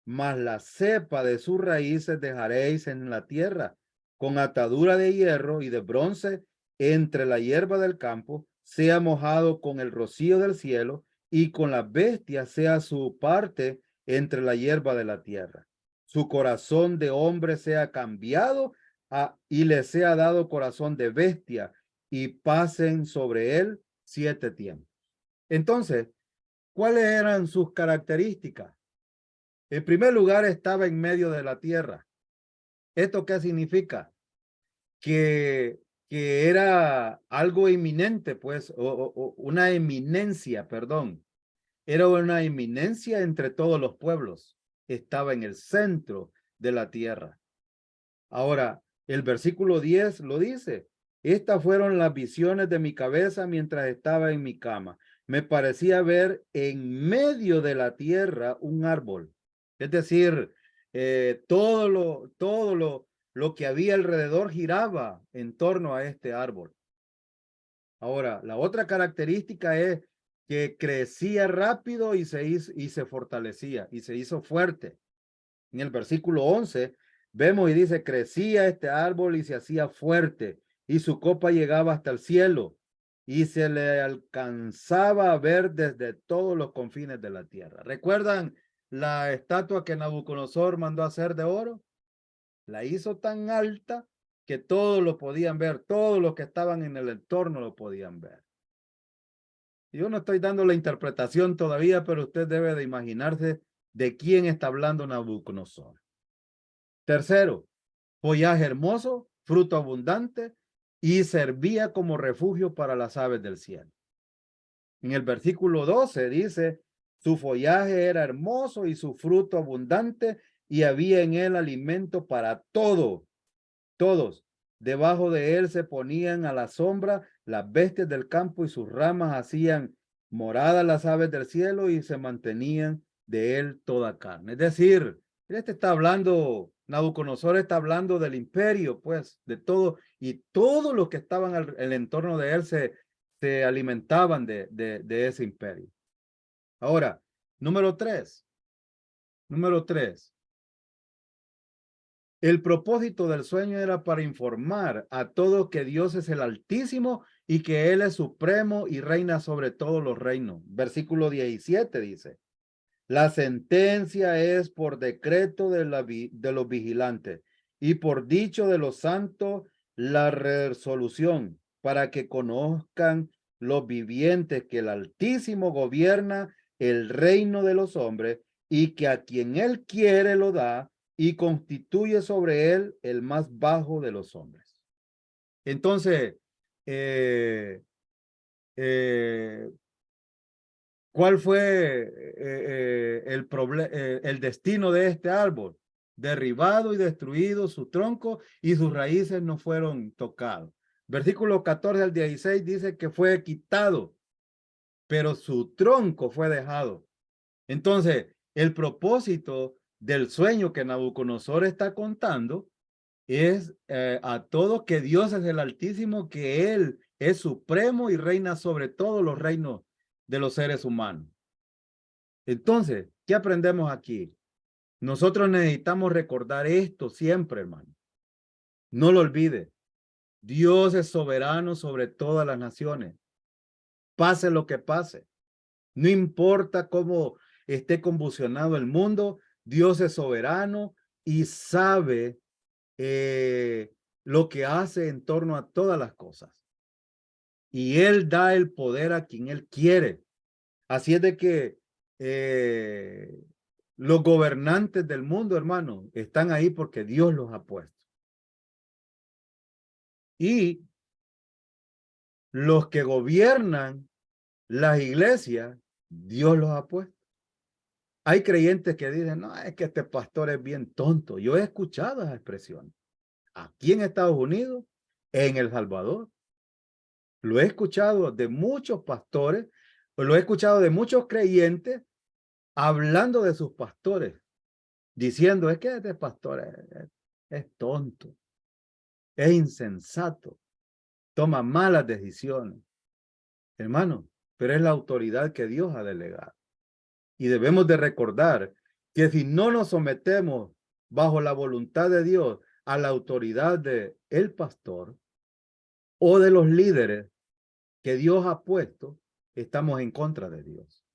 mas la cepa de sus raíces dejaréis en la tierra, con atadura de hierro y de bronce entre la hierba del campo, sea mojado con el rocío del cielo, y con las bestias sea su parte entre la hierba de la tierra. Su corazón de hombre sea cambiado y le sea dado corazón de bestia, y pasen sobre él 7 tiempos. Entonces, ¿cuáles eran sus características? En primer lugar, estaba en medio de la tierra. ¿Esto qué significa? Que era algo inminente, pues, o una eminencia, perdón. Era una eminencia entre todos los pueblos. Estaba en el centro de la tierra. Ahora, el versículo 10 lo dice: estas fueron las visiones de mi cabeza mientras estaba en mi cama. Me parecía ver en medio de la tierra un árbol. Es decir, todo lo que había alrededor giraba en torno a este árbol. Ahora, la otra característica es que crecía rápido y se fortalecía y se hizo fuerte. En el versículo 11 vemos y dice: crecía este árbol y se hacía fuerte, y su copa llegaba hasta el cielo, y se le alcanzaba a ver desde todos los confines de la tierra. ¿Recuerdan la estatua que Nabucodonosor mandó a hacer de oro? La hizo tan alta que todos lo podían ver, todos los que estaban en el entorno lo podían ver. Yo no estoy dando la interpretación todavía, pero usted debe de imaginarse de quién está hablando Nabucodonosor. Tercero, follaje hermoso, fruto abundante, y servía como refugio para las aves del cielo. En el versículo 12 dice: su follaje era hermoso y su fruto abundante, y había en él alimento para todos. Debajo de él se ponían a la sombra las bestias del campo, y sus ramas hacían morada las aves del cielo, y se mantenían de él toda carne. Es decir, este está hablando, Nabucodonosor está hablando del imperio, pues, de todo, y todos los que estaban en el entorno de él se alimentaban de ese imperio. Ahora, número 3. El propósito del sueño era para informar a todos que Dios es el Altísimo y que Él es supremo y reina sobre todos los reinos. Versículo 17 dice, la sentencia es por decreto de los vigilantes y por dicho de los santos la resolución, para que conozcan los vivientes que el Altísimo gobierna el reino de los hombres y que a quien Él quiere lo da y constituye sobre él el más bajo de los hombres. Entonces, eh, eh, ¿cuál fue el destino de este árbol? Derribado y destruido su tronco y sus raíces no fueron tocados. Versículo 14 al 16 dice que fue quitado, pero su tronco fue dejado. Entonces, el propósito del sueño que Nabucodonosor está contando es a todos que Dios es el Altísimo, que Él es supremo y reina sobre todos los reinos de los seres humanos. Entonces, ¿qué aprendemos aquí? Nosotros necesitamos recordar esto siempre, hermano. No lo olvide. Dios es soberano sobre todas las naciones. Pase lo que pase. No importa cómo esté convulsionado el mundo, Dios es soberano y sabe lo que hace en torno a todas las cosas. Y Él da el poder a quien Él quiere. Así es de que los gobernantes del mundo, hermano, están ahí porque Dios los ha puesto. Y los que gobiernan las iglesias, Dios los ha puesto. Hay creyentes que dicen, no, es que este pastor es bien tonto. Yo he escuchado esa expresión. Aquí en Estados Unidos, en El Salvador. Lo he escuchado de muchos pastores, lo he escuchado de muchos creyentes hablando de sus pastores, diciendo, es que este pastor es tonto, es insensato, toma malas decisiones. Hermano, pero es la autoridad que Dios ha delegado. Y debemos de recordar que si no nos sometemos bajo la voluntad de Dios a la autoridad de el pastor o de los líderes que Dios ha puesto, estamos en contra de Dios.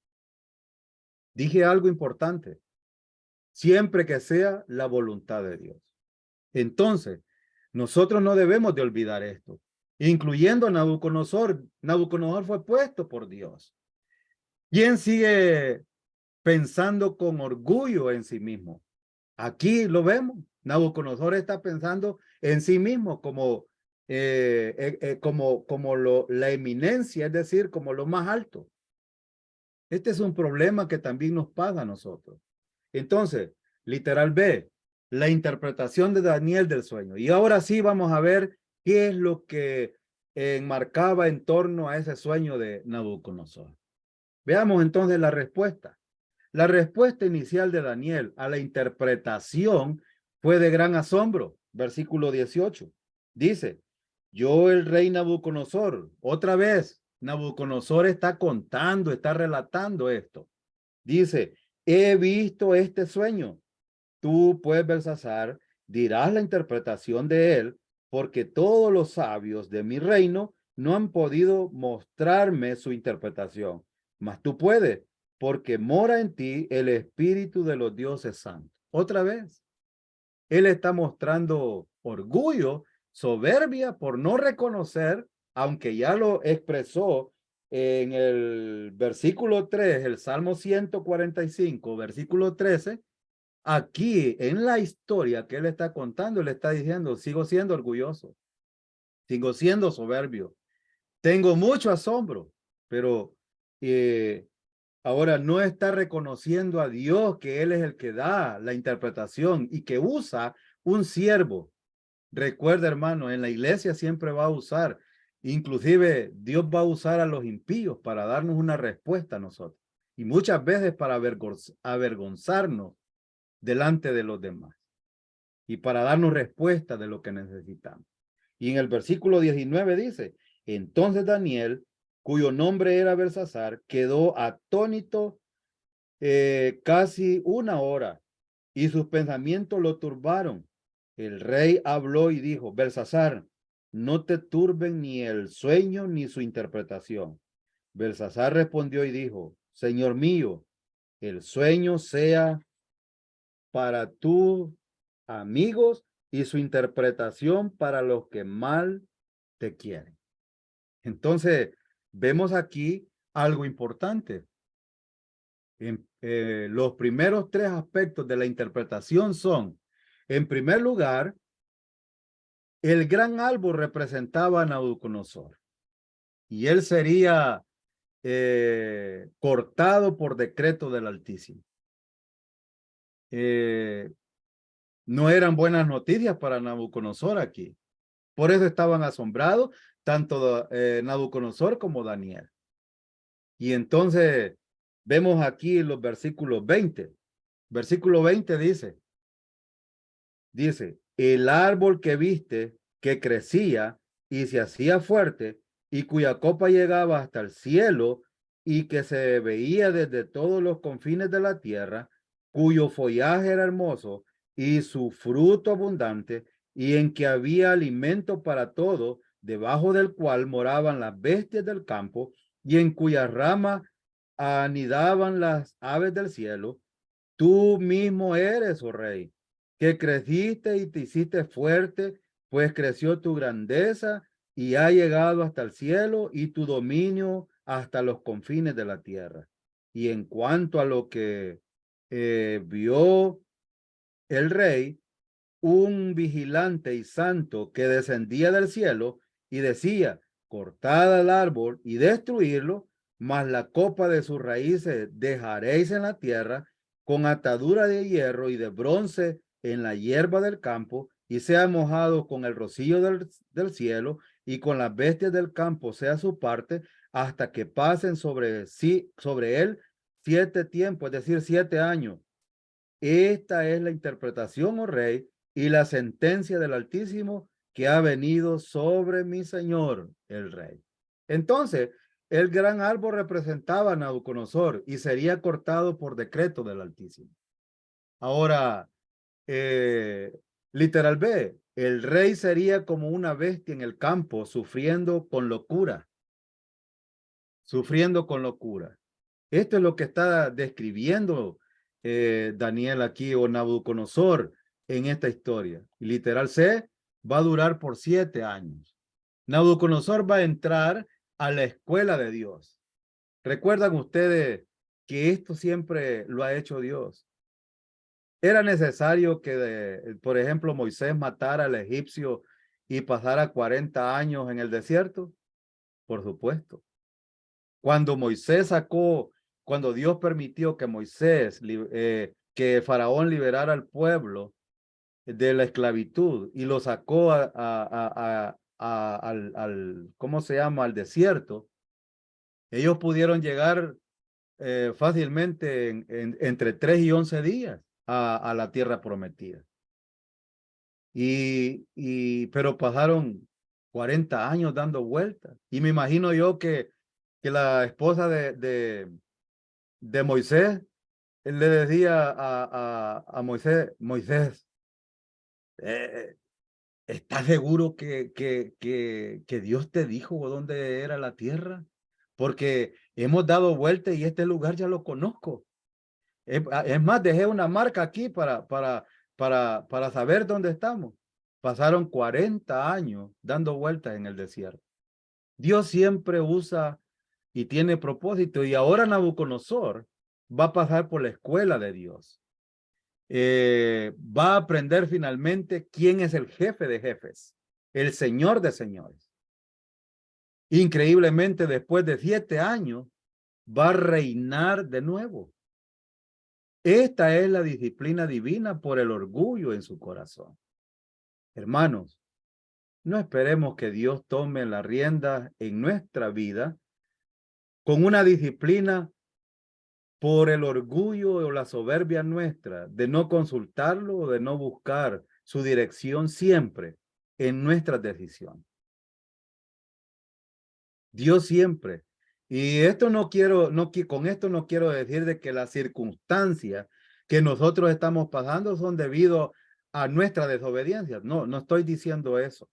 Dije algo importante, siempre que sea la voluntad de Dios. Entonces, nosotros no debemos de olvidar esto, incluyendo a Nabucodonosor. Nabucodonosor fue puesto por Dios. ¿Quién sigue pensando con orgullo en sí mismo? Aquí lo vemos. Nabucodonosor está pensando en sí mismo como, la eminencia, es decir, como lo más alto. Este es un problema que también nos pasa a nosotros. Entonces, literal B, la interpretación de Daniel del sueño. Y ahora sí vamos a ver qué es lo que enmarcaba en torno a ese sueño de Nabucodonosor. Veamos entonces la respuesta. La respuesta inicial de Daniel a la interpretación fue de gran asombro. Versículo 18. Dice, yo el rey Nabucodonosor, otra vez, Nabucodonosor está contando, está relatando esto. Dice, he visto este sueño. Tú, pues, Belsasar, dirás la interpretación de él, porque todos los sabios de mi reino no han podido mostrarme su interpretación. Mas tú puedes, porque mora en ti el espíritu de los dioses santos. Otra vez, él está mostrando orgullo, soberbia por no reconocer, aunque ya lo expresó en el versículo 3, el Salmo 145, versículo 13, aquí en la historia que él está contando, le está diciendo, sigo siendo orgulloso, sigo siendo soberbio, tengo mucho asombro, pero ahora no está reconociendo a Dios que Él es el que da la interpretación y que usa un siervo. Recuerda, hermano, en la iglesia siempre va a usar, inclusive Dios va a usar a los impíos para darnos una respuesta a nosotros. Y muchas veces para avergonzarnos delante de los demás y para darnos respuesta de lo que necesitamos. Y en el versículo 19 dice, entonces Daniel, cuyo nombre era Belsasar, quedó atónito casi una hora y sus pensamientos lo turbaron. el rey habló y dijo, Belsasar, no te turben ni el sueño ni su interpretación. Belsasar respondió y dijo, Señor mío, el sueño sea para tus amigos y su interpretación para los que mal te quieren. Entonces, vemos aquí algo importante. Los primeros tres aspectos de la interpretación son, en primer lugar, el gran árbol representaba a Nabucodonosor y él sería cortado por decreto del Altísimo. No eran buenas noticias para Nabucodonosor aquí. Por eso estaban asombrados tanto Nabucodonosor como Daniel. Y entonces vemos aquí los versículos 20. Versículo 20 dice, el árbol que viste que crecía y se hacía fuerte y cuya copa llegaba hasta el cielo y que se veía desde todos los confines de la tierra, cuyo follaje era hermoso y su fruto abundante y en que había alimento para todo, debajo del cual moraban las bestias del campo y en cuyas ramas anidaban las aves del cielo. Tú mismo eres, oh rey, que creciste y te hiciste fuerte, pues creció tu grandeza y ha llegado hasta el cielo y tu dominio hasta los confines de la tierra. Y en cuanto a lo que vio el rey, un vigilante y santo que descendía del cielo y decía, cortad el árbol y destruirlo, mas la copa de sus raíces dejaréis en la tierra con atadura de hierro y de bronce en la hierba del campo y sea mojado con el rocío del cielo y con las bestias del campo sea su parte hasta que pasen sobre él 7 tiempos, es decir, 7 años. Esta es la interpretación, oh rey, y la sentencia del Altísimo que ha venido sobre mi señor, el rey. Entonces, el gran árbol representaba a Nabucodonosor y sería cortado por decreto del Altísimo. Ahora, literal B, el rey sería como una bestia en el campo, sufriendo con locura. Sufriendo con locura. Esto es lo que está describiendo Daniel aquí o Nabucodonosor en esta historia. Y literal C va a durar por 7 años. Nabucodonosor va a entrar a la escuela de Dios. ¿Recuerdan ustedes que esto siempre lo ha hecho Dios? ¿Era necesario que, por ejemplo, Moisés matara al egipcio y pasara 40 años en el desierto? Por supuesto. Cuando Dios permitió que que Faraón liberara al pueblo de la esclavitud y lo sacó ¿cómo se llama? Al desierto, ellos pudieron llegar fácilmente entre 3 y 11 días a la tierra prometida. Pero pasaron 40 años dando vueltas. Y me imagino yo que la esposa de Moisés, él le decía a Moisés, Moisés, ¿estás seguro que Dios te dijo dónde era la tierra? Porque hemos dado vuelta y este lugar ya lo conozco. Es más, dejé una marca aquí para saber dónde estamos. Pasaron 40 años dando vueltas en el desierto. Dios siempre usa y tiene propósito. Y ahora Nabucodonosor va a pasar por la escuela de Dios. Va a aprender finalmente quién es el jefe de jefes, el señor de señores. Increíblemente, después de 7 años, va a reinar de nuevo. Esta es la disciplina divina por el orgullo en su corazón. Hermanos, no esperemos que Dios tome la rienda en nuestra vida con una disciplina por el orgullo o la soberbia nuestra de no consultarlo o de no buscar su dirección siempre en nuestras decisiones. Dios siempre. Y esto con esto no quiero decir de que las circunstancias que nosotros estamos pasando son debido a nuestra desobediencia. No, no estoy diciendo eso.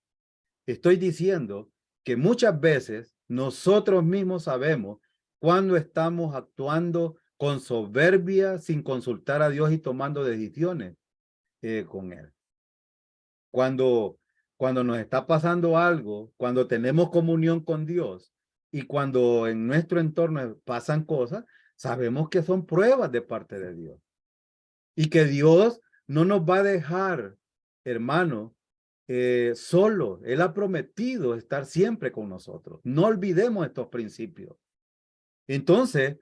Estoy diciendo que muchas veces nosotros mismos sabemos cuando estamos actuando con soberbia sin consultar a Dios y tomando decisiones con Él. Cuando, cuando nos está pasando algo, cuando tenemos comunión con Dios y cuando en nuestro entorno pasan cosas, sabemos que son pruebas de parte de Dios y que Dios no nos va a dejar, hermano, solo. Él ha prometido estar siempre con nosotros. No olvidemos estos principios. Entonces,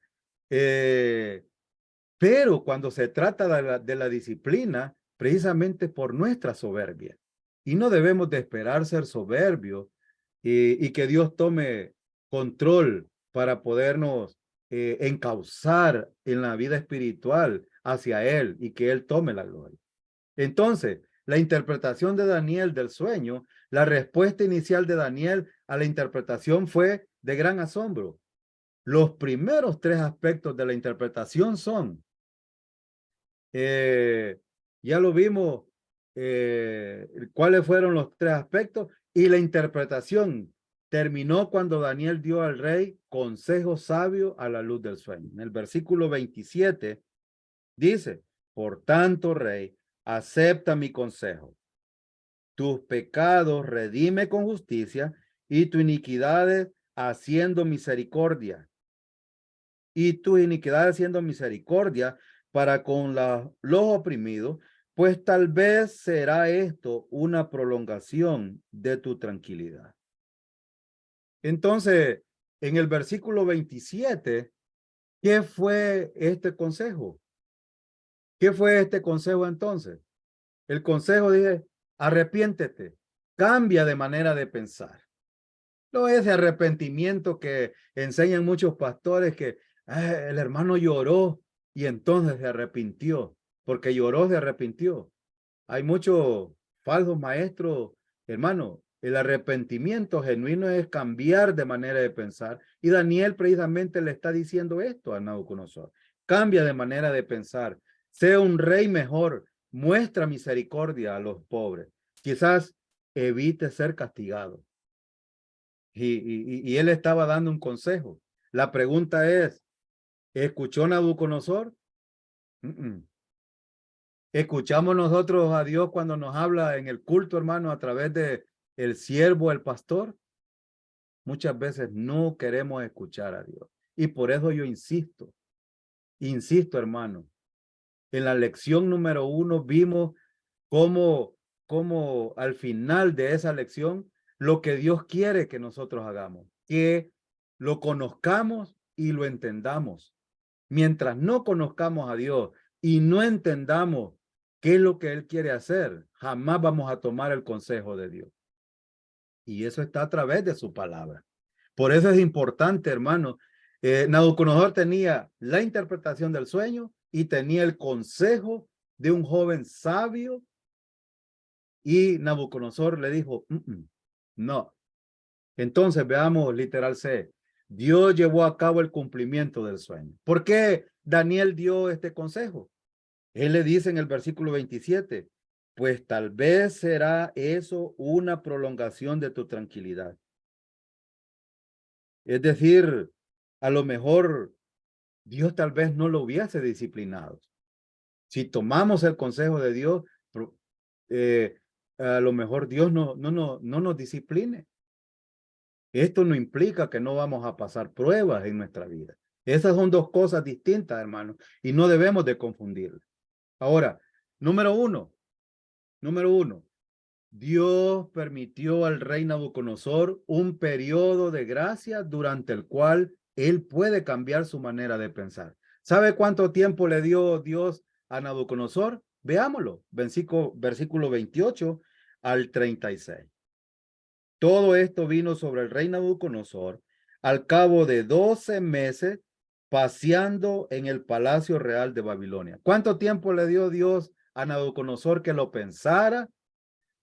eh, pero cuando se trata de la disciplina, precisamente por nuestra soberbia. Y no debemos de esperar ser soberbios y que Dios tome control para podernos encauzar en la vida espiritual hacia Él y que Él tome la gloria. Entonces, la interpretación de Daniel del sueño, la respuesta inicial de Daniel a la interpretación fue de gran asombro. Los primeros tres aspectos de la interpretación son, ya lo vimos, cuáles fueron los tres aspectos, y la interpretación terminó cuando Daniel dio al rey consejo sabio a la luz del sueño. En el versículo 27 dice, por tanto, rey, acepta mi consejo. Tus pecados redime con justicia y tus iniquidades haciendo misericordia. Y tus iniquidades haciendo misericordia para con los oprimidos, pues tal vez será esto una prolongación de tu tranquilidad. Entonces, en el versículo 27, ¿qué fue este consejo? ¿Qué fue este consejo entonces? El consejo dice, arrepiéntete, cambia de manera de pensar. No ese arrepentimiento que enseñan muchos pastores que el hermano lloró y entonces se arrepintió, porque lloró, se arrepintió. Hay muchos falsos maestros, hermano. El arrepentimiento genuino es cambiar de manera de pensar. Y Daniel precisamente le está diciendo esto a Nabucodonosor. Cambia de manera de pensar. Sea un rey mejor. Muestra misericordia a los pobres. Quizás evite ser castigado. Y él estaba dando un consejo. La pregunta es, ¿escuchó Nabucodonosor? Escuchamos nosotros a Dios cuando nos habla en el culto, hermano, a través de el siervo, el pastor. Muchas veces no queremos escuchar a Dios. Y por eso yo insisto, hermano. En la lección número 1 vimos cómo al final de esa lección, lo que Dios quiere que nosotros hagamos, que lo conozcamos y lo entendamos. Mientras no conozcamos a Dios y no entendamos qué es lo que Él quiere hacer, jamás vamos a tomar el consejo de Dios. Y eso está a través de su palabra. Por eso es importante, hermano. Nabucodonosor tenía la interpretación del sueño y tenía el consejo de un joven sabio. Y Nabucodonosor le dijo, no. Entonces veamos literal C. Dios llevó a cabo el cumplimiento del sueño. ¿Por qué Daniel dio este consejo? Él le dice en el versículo 27, pues tal vez será eso una prolongación de tu tranquilidad. Es decir, a lo mejor Dios tal vez no lo hubiese disciplinado. Si tomamos el consejo de Dios, eh, a lo mejor Dios no nos discipline. Esto no implica que no vamos a pasar pruebas en nuestra vida. Esas son dos cosas distintas, hermano, y no debemos de confundirlas. Ahora, número uno, Dios permitió al rey Nabucodonosor un periodo de gracia durante el cual él puede cambiar su manera de pensar. ¿Sabe cuánto tiempo le dio Dios a Nabucodonosor? Veámoslo, versículo 28 al 36. Todo esto vino sobre el rey Nabucodonosor al cabo de 12 meses paseando en el palacio real de Babilonia. ¿Cuánto tiempo le dio Dios a Nabucodonosor que lo pensara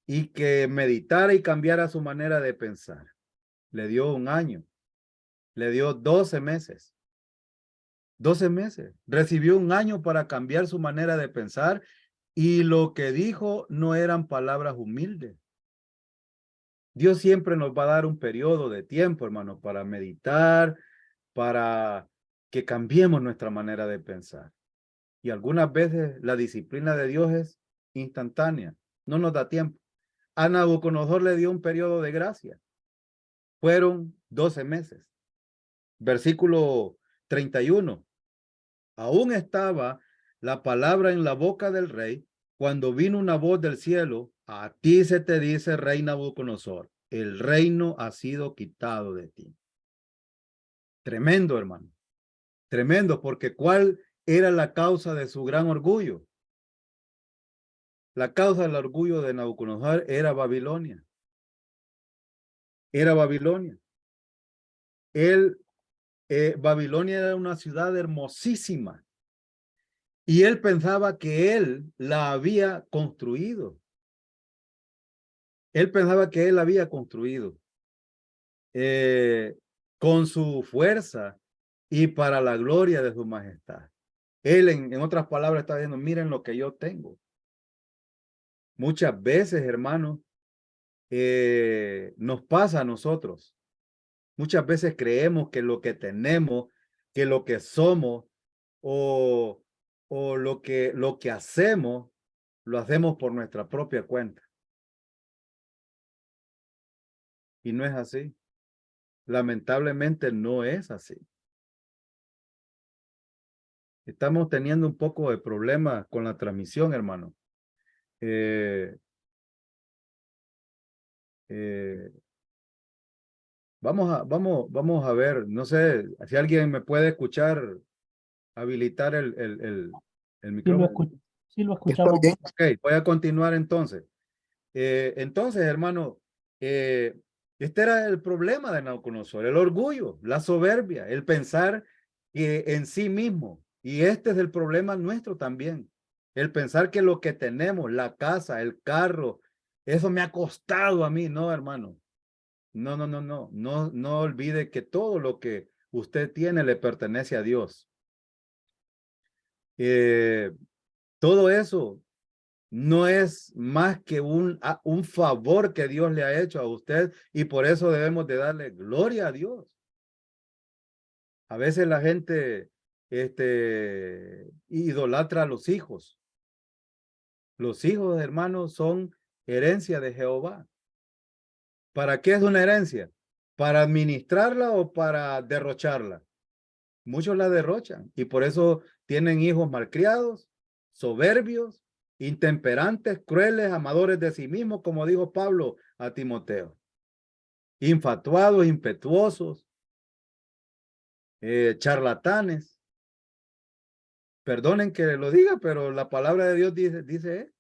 y que meditara y cambiara su manera de pensar? Le dio un año, le dio 12 meses. 12 meses. Recibió un año para cambiar su manera de pensar Y lo que dijo no eran palabras humildes. Dios siempre nos va a dar un periodo de tiempo, hermano, para meditar, para que cambiemos nuestra manera de pensar. Y algunas veces la disciplina de Dios es instantánea, no nos da tiempo. A Nabucodonosor le dio un periodo de gracia. Fueron 12 meses. Versículo 31. Aún estaba la palabra en la boca del rey cuando vino una voz del cielo: a ti se te dice, rey Nabucodonosor, el reino ha sido quitado de ti. Tremendo, hermano. Tremendo, porque ¿cuál era la causa de su gran orgullo? La causa del orgullo de Nabucodonosor era Babilonia. Era Babilonia. Babilonia era una ciudad hermosísima. Y él pensaba que él la había construido. Él pensaba que él había construido con su fuerza y para la gloria de su majestad. Él, en otras palabras, está diciendo, miren lo que yo tengo. Muchas veces, hermanos, nos pasa a nosotros. Muchas veces creemos que lo que tenemos, que lo que somos o lo que hacemos, lo hacemos por nuestra propia cuenta. Y no es así. Lamentablemente no es así. Estamos teniendo un poco de problemas con la transmisión, hermano. Vamos a ver, no sé, si alguien me puede escuchar, habilitar el Sí lo, micrófono. sí lo Está escuchamos. bien. Ok, voy a continuar entonces. Entonces, hermano, este era el problema de Nabucodonosor, el orgullo, la soberbia, el pensar que en sí mismo. Y este es el problema nuestro también. El pensar que lo que tenemos, la casa, el carro, eso me ha costado a mí. No, hermano. No, no, no, no. No olvide que todo lo que usted tiene le pertenece a Dios. Todo eso no es más que un favor que Dios le ha hecho a usted y por eso debemos de darle gloria a Dios. A veces la gente idolatra a los hijos. Los hijos, hermanos, son herencia de Jehová. ¿Para qué es una herencia? ¿Para administrarla o para derrocharla? Muchos la derrochan y por eso tienen hijos malcriados, soberbios, intemperantes, crueles, amadores de sí mismos, como dijo Pablo a Timoteo. Infatuados, impetuosos, charlatanes. Perdonen que lo diga, pero la palabra de Dios dice.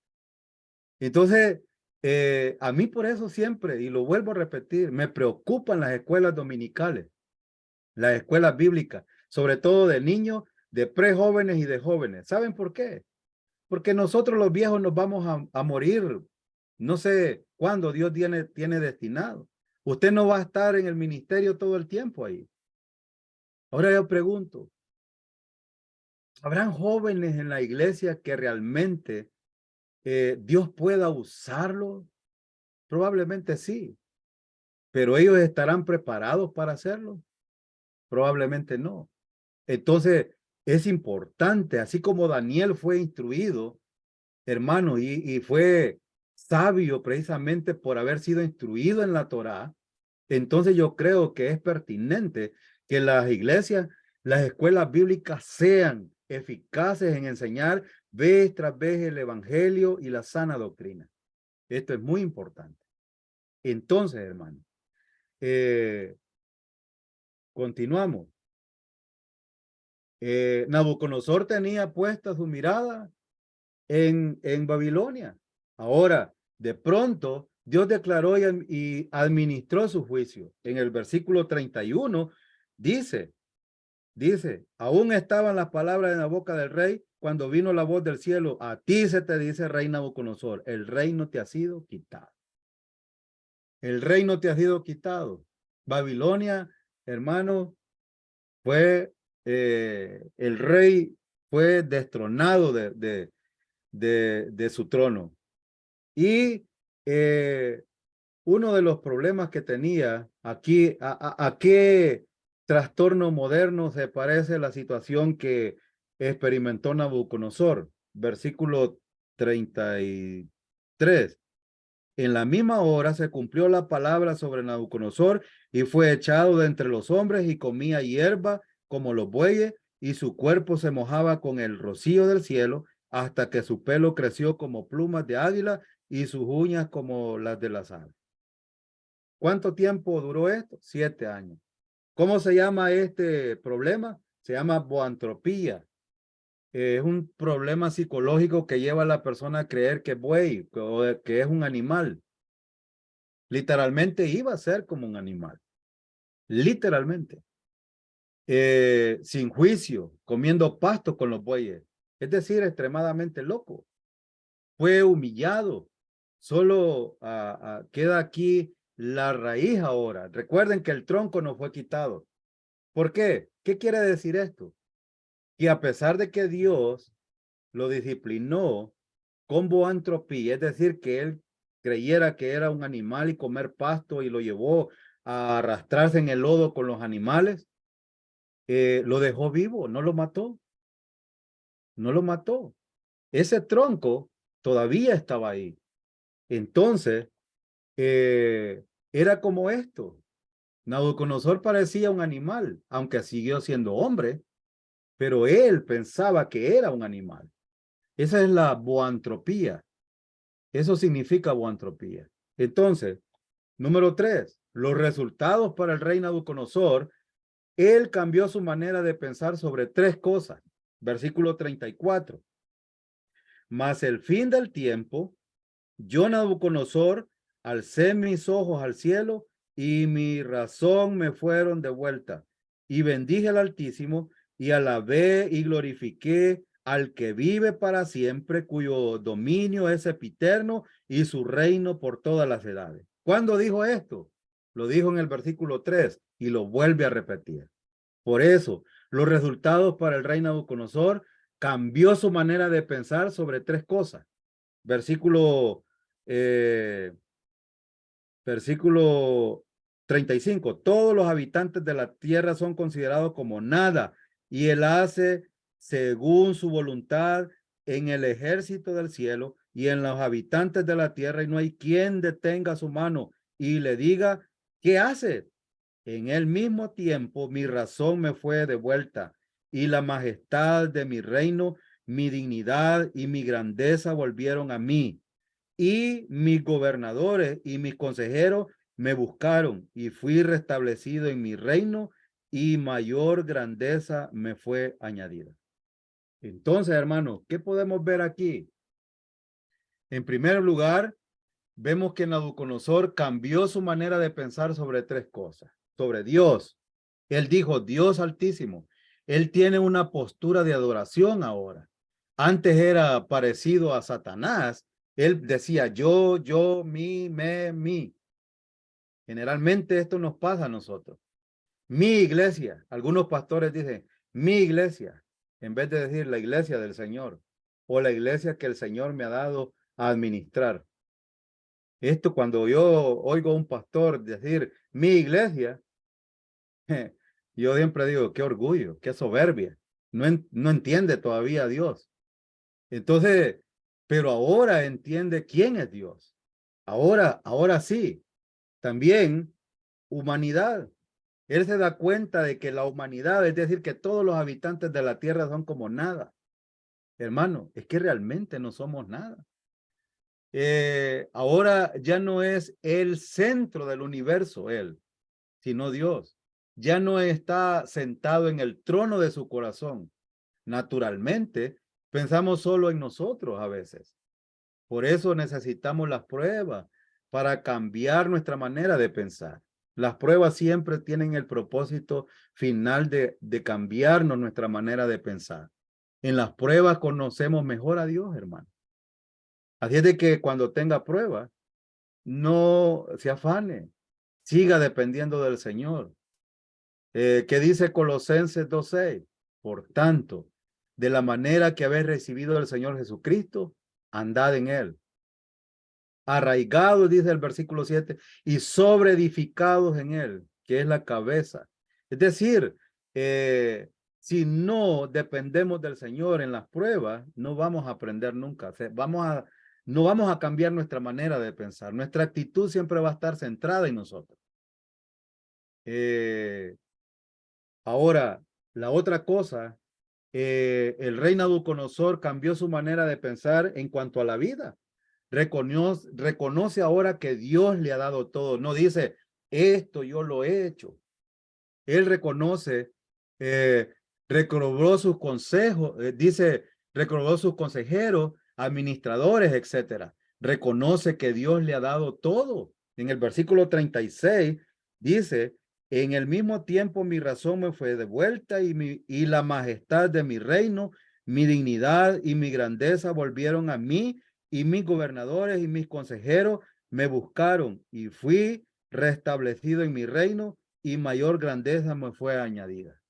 Entonces, a mí por eso siempre, y lo vuelvo a repetir, me preocupan las escuelas dominicales, las escuelas bíblicas, sobre todo de niños, de prejóvenes y de jóvenes. ¿Saben por qué? Porque nosotros los viejos nos vamos a morir. No sé cuándo Dios tiene destinado. Usted no va a estar en el ministerio todo el tiempo ahí. Ahora yo pregunto, ¿habrán jóvenes en la iglesia que realmente Dios pueda usarlo? Probablemente sí, pero ellos estarán preparados para hacerlo. Probablemente no. Entonces es importante, así como Daniel fue instruido, hermano, y fue sabio precisamente por haber sido instruido en la Torá. Entonces yo creo que es pertinente que las iglesias, las escuelas bíblicas sean eficaces en enseñar vez tras vez el evangelio y la sana doctrina. Esto es muy importante. Entonces, hermano, continuamos. Nabucodonosor tenía puesta su mirada en Babilonia. Ahora, de pronto, Dios declaró y administró su juicio. En el versículo 31 dice, aún estaban las palabras en la boca del rey cuando vino la voz del cielo: a ti se te dice, rey Nabucodonosor, el reino te ha sido quitado. El reino te ha sido quitado. Babilonia, hermano, fue el rey fue destronado de su trono. Y uno de los problemas que tenía aquí, ¿a qué trastorno moderno se parece la situación que experimentó Nabucodonosor? Versículo 33. En la misma hora se cumplió la palabra sobre Nabucodonosor y fue echado de entre los hombres y comía hierba como los bueyes y su cuerpo se mojaba con el rocío del cielo hasta que su pelo creció como plumas de águila y sus uñas como las de las aves. ¿Cuánto tiempo duró esto? 7 años. ¿Cómo se llama este problema? Se llama boantropía. Es un problema psicológico que lleva a la persona a creer que es buey o que es un animal. Literalmente iba a ser como un animal. Literalmente. Sin juicio, comiendo pasto con los bueyes. Es decir, extremadamente loco. Fue humillado. Solo queda aquí la raíz ahora. Recuerden que el tronco no fue quitado. ¿Por qué? ¿Qué quiere decir esto? Que a pesar de que Dios lo disciplinó con boantropía, es decir, que él creyera que era un animal y comer pasto y lo llevó a arrastrarse en el lodo con los animales, lo dejó vivo, no lo mató, no lo mató. Ese tronco todavía estaba ahí. Entonces, era como esto. Nabucodonosor parecía un animal, aunque siguió siendo hombre, pero él pensaba que era un animal. Esa es la boantropía. Eso significa boantropía. Entonces, número 3, los resultados para el rey Nabucodonosor. Él cambió su manera de pensar sobre 3 cosas. Versículo 34. Mas el fin del tiempo, yo Nabucodonosor, alcé mis ojos al cielo y mi razón me fueron de vuelta. Y bendije al Altísimo y alabé y glorifiqué al que vive para siempre, cuyo dominio es sempiterno y su reino por todas las edades. ¿Cuándo dijo esto? Lo dijo en el versículo 3 y lo vuelve a repetir. Por eso, los resultados para el rey Nabucodonosor cambió su manera de pensar sobre 3 cosas. Versículo versículo 35. Todos los habitantes de la tierra son considerados como nada y él hace según su voluntad en el ejército del cielo y en los habitantes de la tierra y no hay quien detenga su mano y le diga, ¿qué hace? En el mismo tiempo mi razón me fue devuelta y la majestad de mi reino, mi dignidad y mi grandeza volvieron a mí. Y mis gobernadores y mis consejeros me buscaron y fui restablecido en mi reino y mayor grandeza me fue añadida. Entonces, hermano, ¿qué podemos ver aquí? En primer lugar, vemos que Nabucodonosor cambió su manera de pensar sobre 3 cosas. Sobre Dios. Él dijo, Dios Altísimo. Él tiene una postura de adoración ahora. Antes era parecido a Satanás. Él decía yo, mí, me, mí. Generalmente esto nos pasa a nosotros. Mi iglesia. Algunos pastores dicen mi iglesia en vez de decir la iglesia del Señor o la iglesia que el Señor me ha dado a administrar. Esto cuando yo oigo a un pastor decir mi iglesia, yo siempre digo, qué orgullo, qué soberbia. No entiende todavía a Dios. Entonces, pero ahora entiende quién es Dios. Ahora sí. También humanidad. Él se da cuenta de que la humanidad, es decir, que todos los habitantes de la tierra son como nada. Hermano, es que realmente no somos nada. Ahora ya no es el centro del universo él, sino Dios. Ya no está sentado en el trono de su corazón. Naturalmente, pensamos solo en nosotros a veces. Por eso necesitamos las pruebas para cambiar nuestra manera de pensar. Las pruebas siempre tienen el propósito final de cambiarnos nuestra manera de pensar. En las pruebas conocemos mejor a Dios, hermano. Así es de que cuando tenga pruebas, no se afane, siga dependiendo del Señor. ¿Qué dice Colosenses 2:6? Por tanto, de la manera que habéis recibido del Señor Jesucristo, andad en él. Arraigados, dice el versículo 7, y sobreedificados en él, que es la cabeza. Es decir, si no dependemos del Señor en las pruebas, no vamos a aprender nunca. No vamos a cambiar nuestra manera de pensar. Nuestra actitud siempre va a estar centrada en nosotros. Ahora, la otra cosa, el rey Nabucodonosor cambió su manera de pensar en cuanto a la vida. Reconoce ahora que Dios le ha dado todo. No dice, esto yo lo he hecho. Él reconoce, recobró sus consejos, recobró sus consejeros, administradores, etcétera. Reconoce que Dios le ha dado todo. En el versículo 36 dice, en el mismo tiempo mi razón me fue devuelta y la majestad de mi reino, mi dignidad y mi grandeza volvieron a mí, y mis gobernadores y mis consejeros me buscaron y fui restablecido en mi reino y mayor grandeza me fue añadida.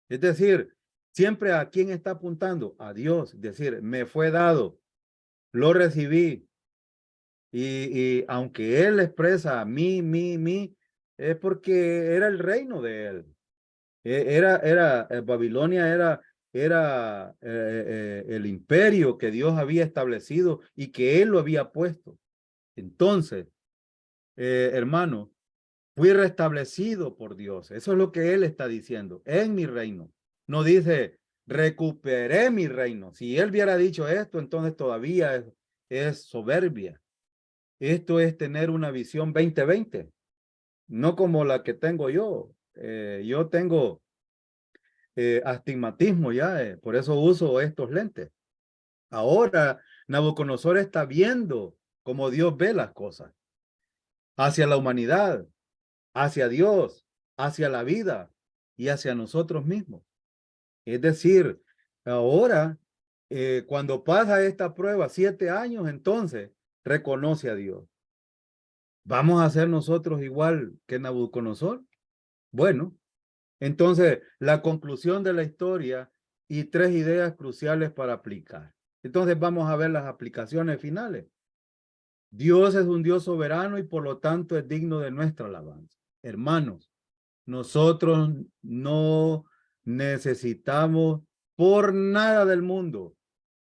Es decir, siempre a quién está apuntando, a Dios. Es decir, me fue dado, lo recibí y aunque él expresa mí, es porque era el reino de él. Babilonia era el imperio que Dios había establecido y que él lo había puesto. Entonces, hermano, fui restablecido por Dios. Eso es lo que él está diciendo, en mi reino. No dice, recuperé mi reino. Si él hubiera dicho esto, entonces todavía es soberbia. Esto es tener una visión 2020, no como la que tengo yo. Yo tengo astigmatismo ya, por eso uso estos lentes. Ahora, Nabucodonosor está viendo cómo Dios ve las cosas hacia la humanidad, hacia Dios, hacia la vida y hacia nosotros mismos. Es decir, ahora, cuando pasa esta prueba, 7 años, entonces reconoce a Dios. ¿Vamos a ser nosotros igual que Nabucodonosor? Bueno, entonces la conclusión de la historia y 3 ideas cruciales para aplicar. Entonces vamos a ver las aplicaciones finales. Dios es un Dios soberano y por lo tanto es digno de nuestra alabanza. Hermanos, nosotros no necesitamos por nada del mundo,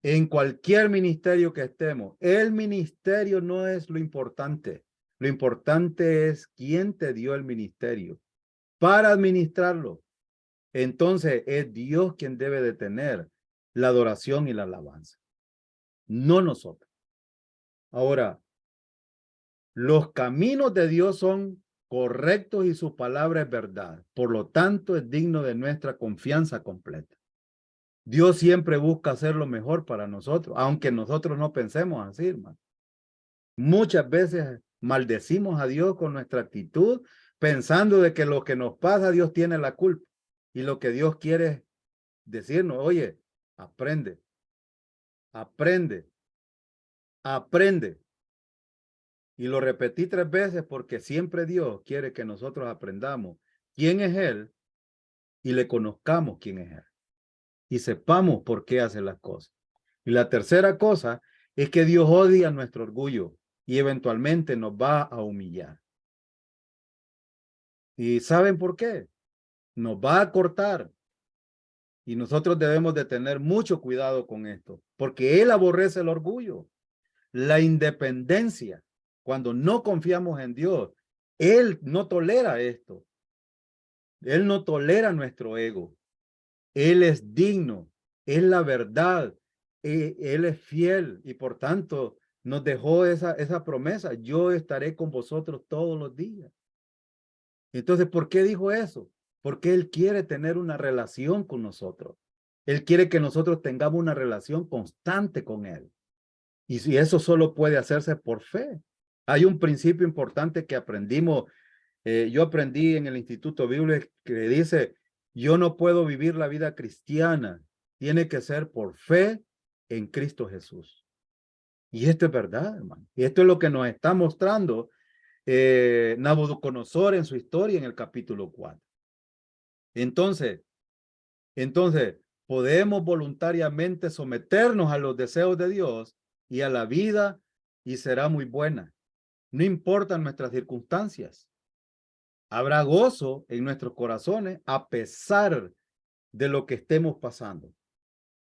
en cualquier ministerio que estemos. El ministerio no es lo importante. Lo importante es quién te dio el ministerio para administrarlo. Entonces es Dios quien debe de tener la adoración y la alabanza, no nosotros. Ahora, los caminos de Dios son correctos y su palabra es verdad. Por lo tanto, es digno de nuestra confianza completa. Dios siempre busca hacer lo mejor para nosotros, aunque nosotros no pensemos así, hermano. Muchas veces maldecimos a Dios con nuestra actitud, pensando de que lo que nos pasa, Dios tiene la culpa. Y lo que Dios quiere es decirnos, oye, aprende, aprende, aprende. Y lo repetí 3 veces porque siempre Dios quiere que nosotros aprendamos quién es Él y le conozcamos quién es Él. Y sepamos por qué hace las cosas. Y la tercera cosa es que Dios odia nuestro orgullo y eventualmente nos va a humillar. ¿Y saben por qué? Nos va a cortar. Y nosotros debemos de tener mucho cuidado con esto, porque Él aborrece el orgullo, la independencia. Cuando no confiamos en Dios, Él no tolera esto. Él no tolera nuestro ego. Él es digno, es la verdad, Él es fiel y por tanto nos dejó esa promesa. Yo estaré con vosotros todos los días. Entonces, ¿por qué dijo eso? Porque Él quiere tener una relación con nosotros. Él quiere que nosotros tengamos una relación constante con Él. Y si eso solo puede hacerse por fe. Hay un principio importante que aprendimos. Yo aprendí en el Instituto Bíblico que dice, yo no puedo vivir la vida cristiana. Tiene que ser por fe en Cristo Jesús. Y esto es verdad, hermano. Y esto es lo que nos está mostrando Nabucodonosor en su historia en el capítulo 4. Entonces, podemos voluntariamente someternos a los deseos de Dios y a la vida y será muy buena. No importan nuestras circunstancias. Habrá gozo en nuestros corazones a pesar de lo que estemos pasando.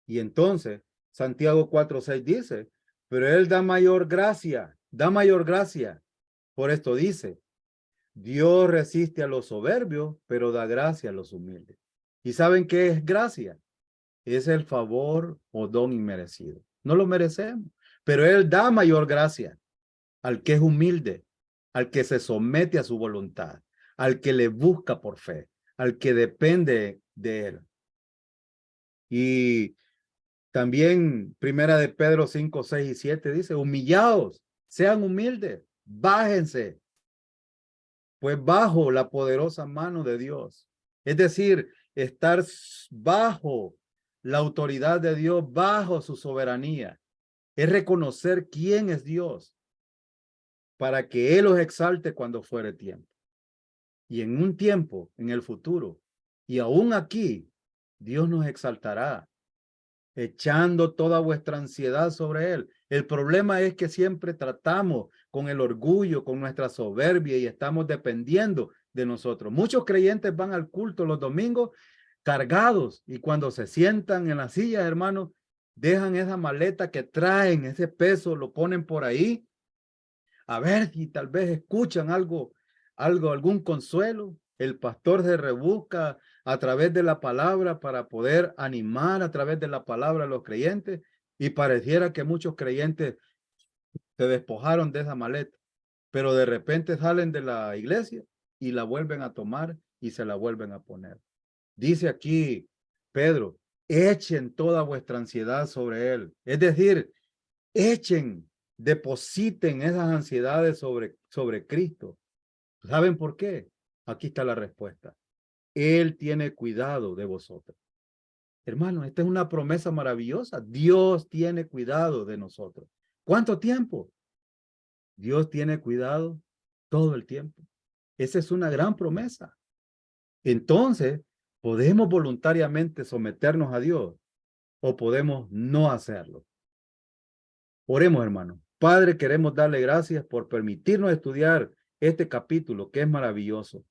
Y entonces, Santiago 4:6 dice, pero Él da mayor gracia, da mayor gracia. Por esto dice, Dios resiste a los soberbios, pero da gracia a los humildes. ¿Y saben qué es gracia? Es el favor o don inmerecido. No lo merecemos, pero Él da mayor gracia al que es humilde, al que se somete a su voluntad, al que le busca por fe, al que depende de Él. Y también Primera de Pedro 5:6 y 7 dice, humillaos, sean humildes, bájense, pues bajo la poderosa mano de Dios. Es decir, estar bajo la autoridad de Dios, bajo su soberanía. Es reconocer quién es Dios para que Él los exalte cuando fuere tiempo. Y en un tiempo, en el futuro, y aún aquí, Dios nos exaltará, echando toda vuestra ansiedad sobre Él. El problema es que siempre tratamos con el orgullo, con nuestra soberbia y estamos dependiendo de nosotros. Muchos creyentes van al culto los domingos cargados y cuando se sientan en las sillas, hermanos, dejan esa maleta que traen, ese peso, lo ponen por ahí, a ver si tal vez escuchan algún consuelo. El pastor se rebusca a través de la palabra para poder animar a través de la palabra a los creyentes y pareciera que muchos creyentes se despojaron de esa maleta, pero de repente salen de la iglesia y la vuelven a tomar y se la vuelven a poner. Dice aquí Pedro, echen toda vuestra ansiedad sobre Él. Es decir, depositen esas ansiedades sobre Cristo. ¿Saben por qué? Aquí está la respuesta. Él tiene cuidado de vosotros. Hermano, esta es una promesa maravillosa. Dios tiene cuidado de nosotros. ¿Cuánto tiempo? Dios tiene cuidado todo el tiempo. Esa es una gran promesa. Entonces, podemos voluntariamente someternos a Dios o podemos no hacerlo. Oremos, hermano. Padre, queremos darle gracias por permitirnos estudiar este capítulo que es maravilloso.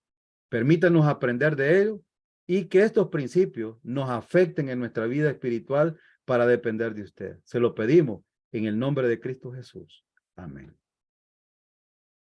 Permítanos aprender de ello y que estos principios nos afecten en nuestra vida espiritual para depender de usted. Se lo pedimos en el nombre de Cristo Jesús. Amén.